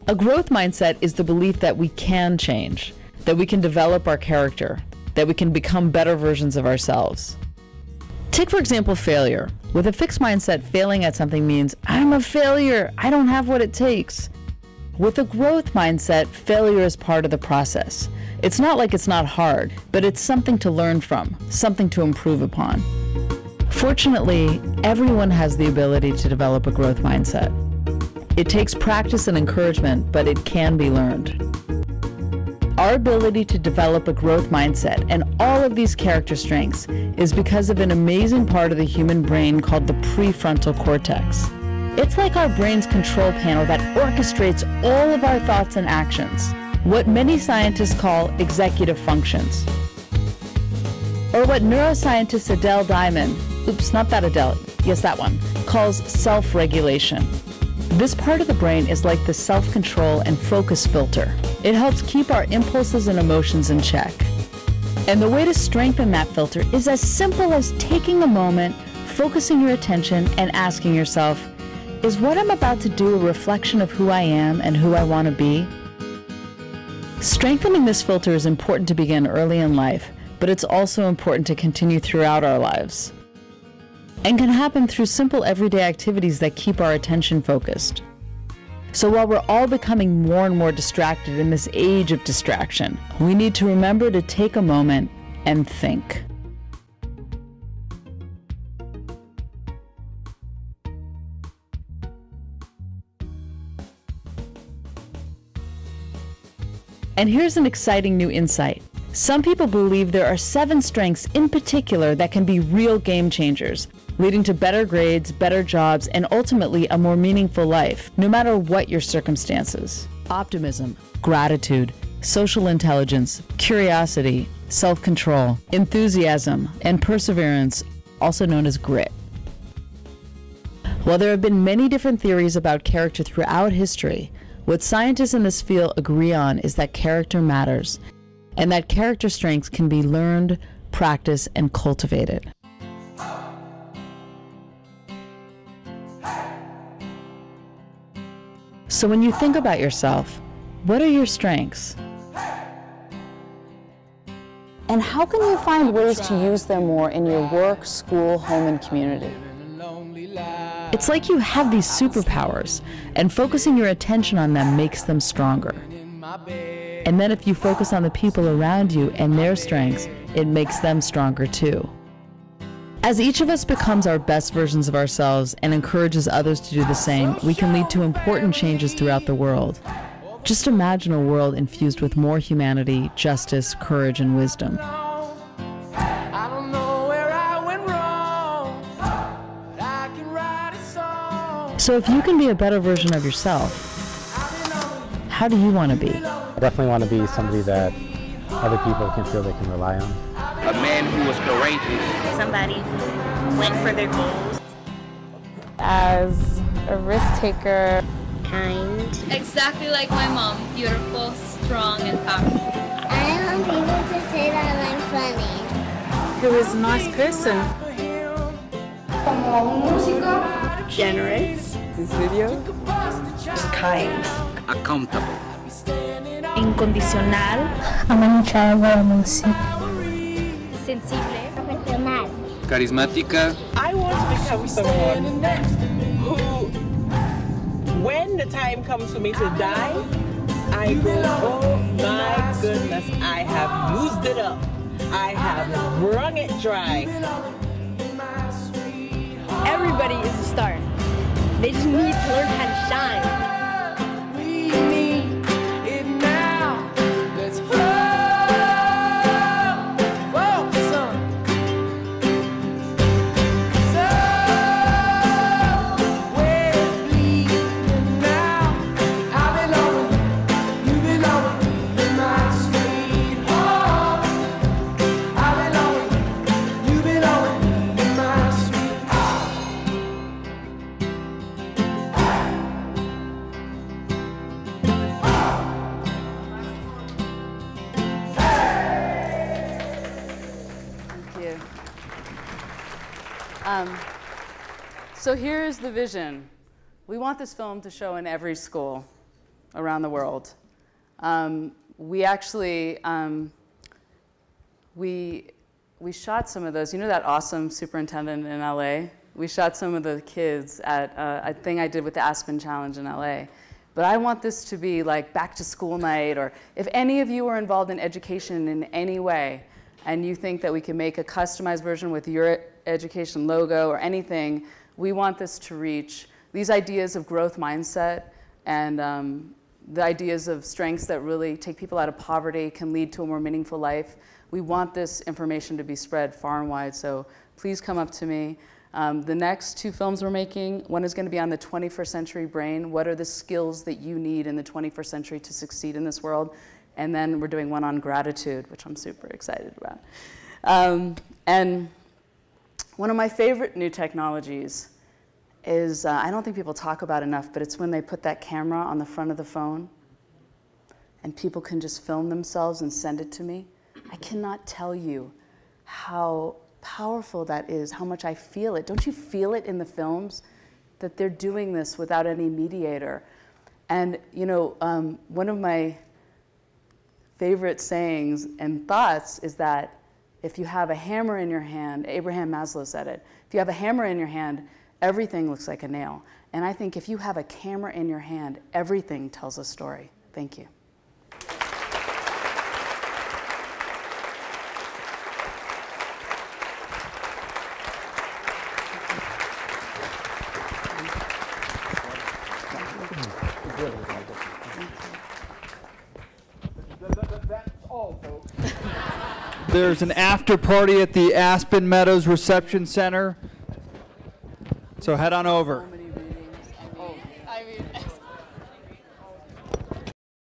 A growth mindset is the belief that we can change, that we can develop our character, that we can become better versions of ourselves. Take, for example, failure. With a fixed mindset, failing at something means, I'm a failure, I don't have what it takes. With a growth mindset, failure is part of the process. It's not like it's not hard, but it's something to learn from, something to improve upon. Fortunately, everyone has the ability to develop a growth mindset. It takes practice and encouragement, but it can be learned. Our ability to develop a growth mindset and all of these character strengths is because of an amazing part of the human brain called the prefrontal cortex. It's like our brain's control panel that orchestrates all of our thoughts and actions, what many scientists call executive functions. Or what neuroscientist Adele Diamond, oops, not that Adele, yes, that one, calls self-regulation. This part of the brain is like the self-control and focus filter. It helps keep our impulses and emotions in check. And the way to strengthen that filter is as simple as taking a moment, focusing your attention, and asking yourself, is what I'm about to do a reflection of who I am and who I want to be? Strengthening this filter is important to begin early in life, but it's also important to continue throughout our lives, and can happen through simple everyday activities that keep our attention focused. So while we're all becoming more and more distracted in this age of distraction, we need to remember to take a moment and think. And here's an exciting new insight. Some people believe there are 7 strengths in particular that can be real game changers, leading to better grades, better jobs, and ultimately a more meaningful life, no matter what your circumstances. Optimism, gratitude, social intelligence, curiosity, self-control, enthusiasm, and perseverance, also known as grit. While there have been many different theories about character throughout history, what scientists in this field agree on is that character matters, and that character strengths can be learned, practiced, and cultivated. So when you think about yourself, what are your strengths? And how can you find ways to use them more in your work, school, home, and community? It's like you have these superpowers, and focusing your attention on them makes them stronger. And then if you focus on the people around you and their strengths, it makes them stronger too. As each of us becomes our best versions of ourselves and encourages others to do the same, we can lead to important changes throughout the world. Just imagine a world infused with more humanity, justice, courage, and wisdom. So if you can be a better version of yourself, how do you want to be? I definitely want to be somebody that other people can feel they can rely on. A man who was courageous. Somebody who went for their goals. As a risk taker. Kind. Exactly like my mom. Beautiful, strong, and powerful. I want people to say that I'm funny. Who is a nice person. Generous. Serio. Kind. Accountable. Incondicional. Sensible. Profesional. Charismática. I want to become someone who, when the time comes for me to die, I go, oh my goodness, I have used it up. I have wrung it dry. Everybody is a star. They just need to learn how to shine. So here's the vision. We want this film to show in every school around the world. We actually, we shot some of those. You know that awesome superintendent in LA? We shot some of the kids at a thing I did with the Aspen Challenge in LA. But I want this to be like back to school night, or if any of you are involved in education in any way, and you think that we can make a customized version with your education logo or anything, we want this to reach these ideas of growth mindset and the ideas of strengths that really take people out of poverty, can lead to a more meaningful life. We want this information to be spread far and wide, so please come up to me. The next 2 films we're making, one is going to be on the 21st century brain. What are the skills that you need in the 21st century to succeed in this world? And then we're doing one on gratitude, which I'm super excited about. And one of my favorite new technologies is, I don't think people talk about enough, but it's when they put that camera on the front of the phone and people can just film themselves and send it to me. I cannot tell you how powerful that is, how much I feel it. Don't you feel it in the films that they're doing this without any mediator? And you know, one of my favorite sayings and thoughts is that if you have a hammer in your hand, Abraham Maslow said it, if you have a hammer in your hand, everything looks like a nail. And I think if you have a camera in your hand, everything tells a story. Thank you. That's all, folks. There's an after party at the Aspen Meadows Reception Center. So head on over.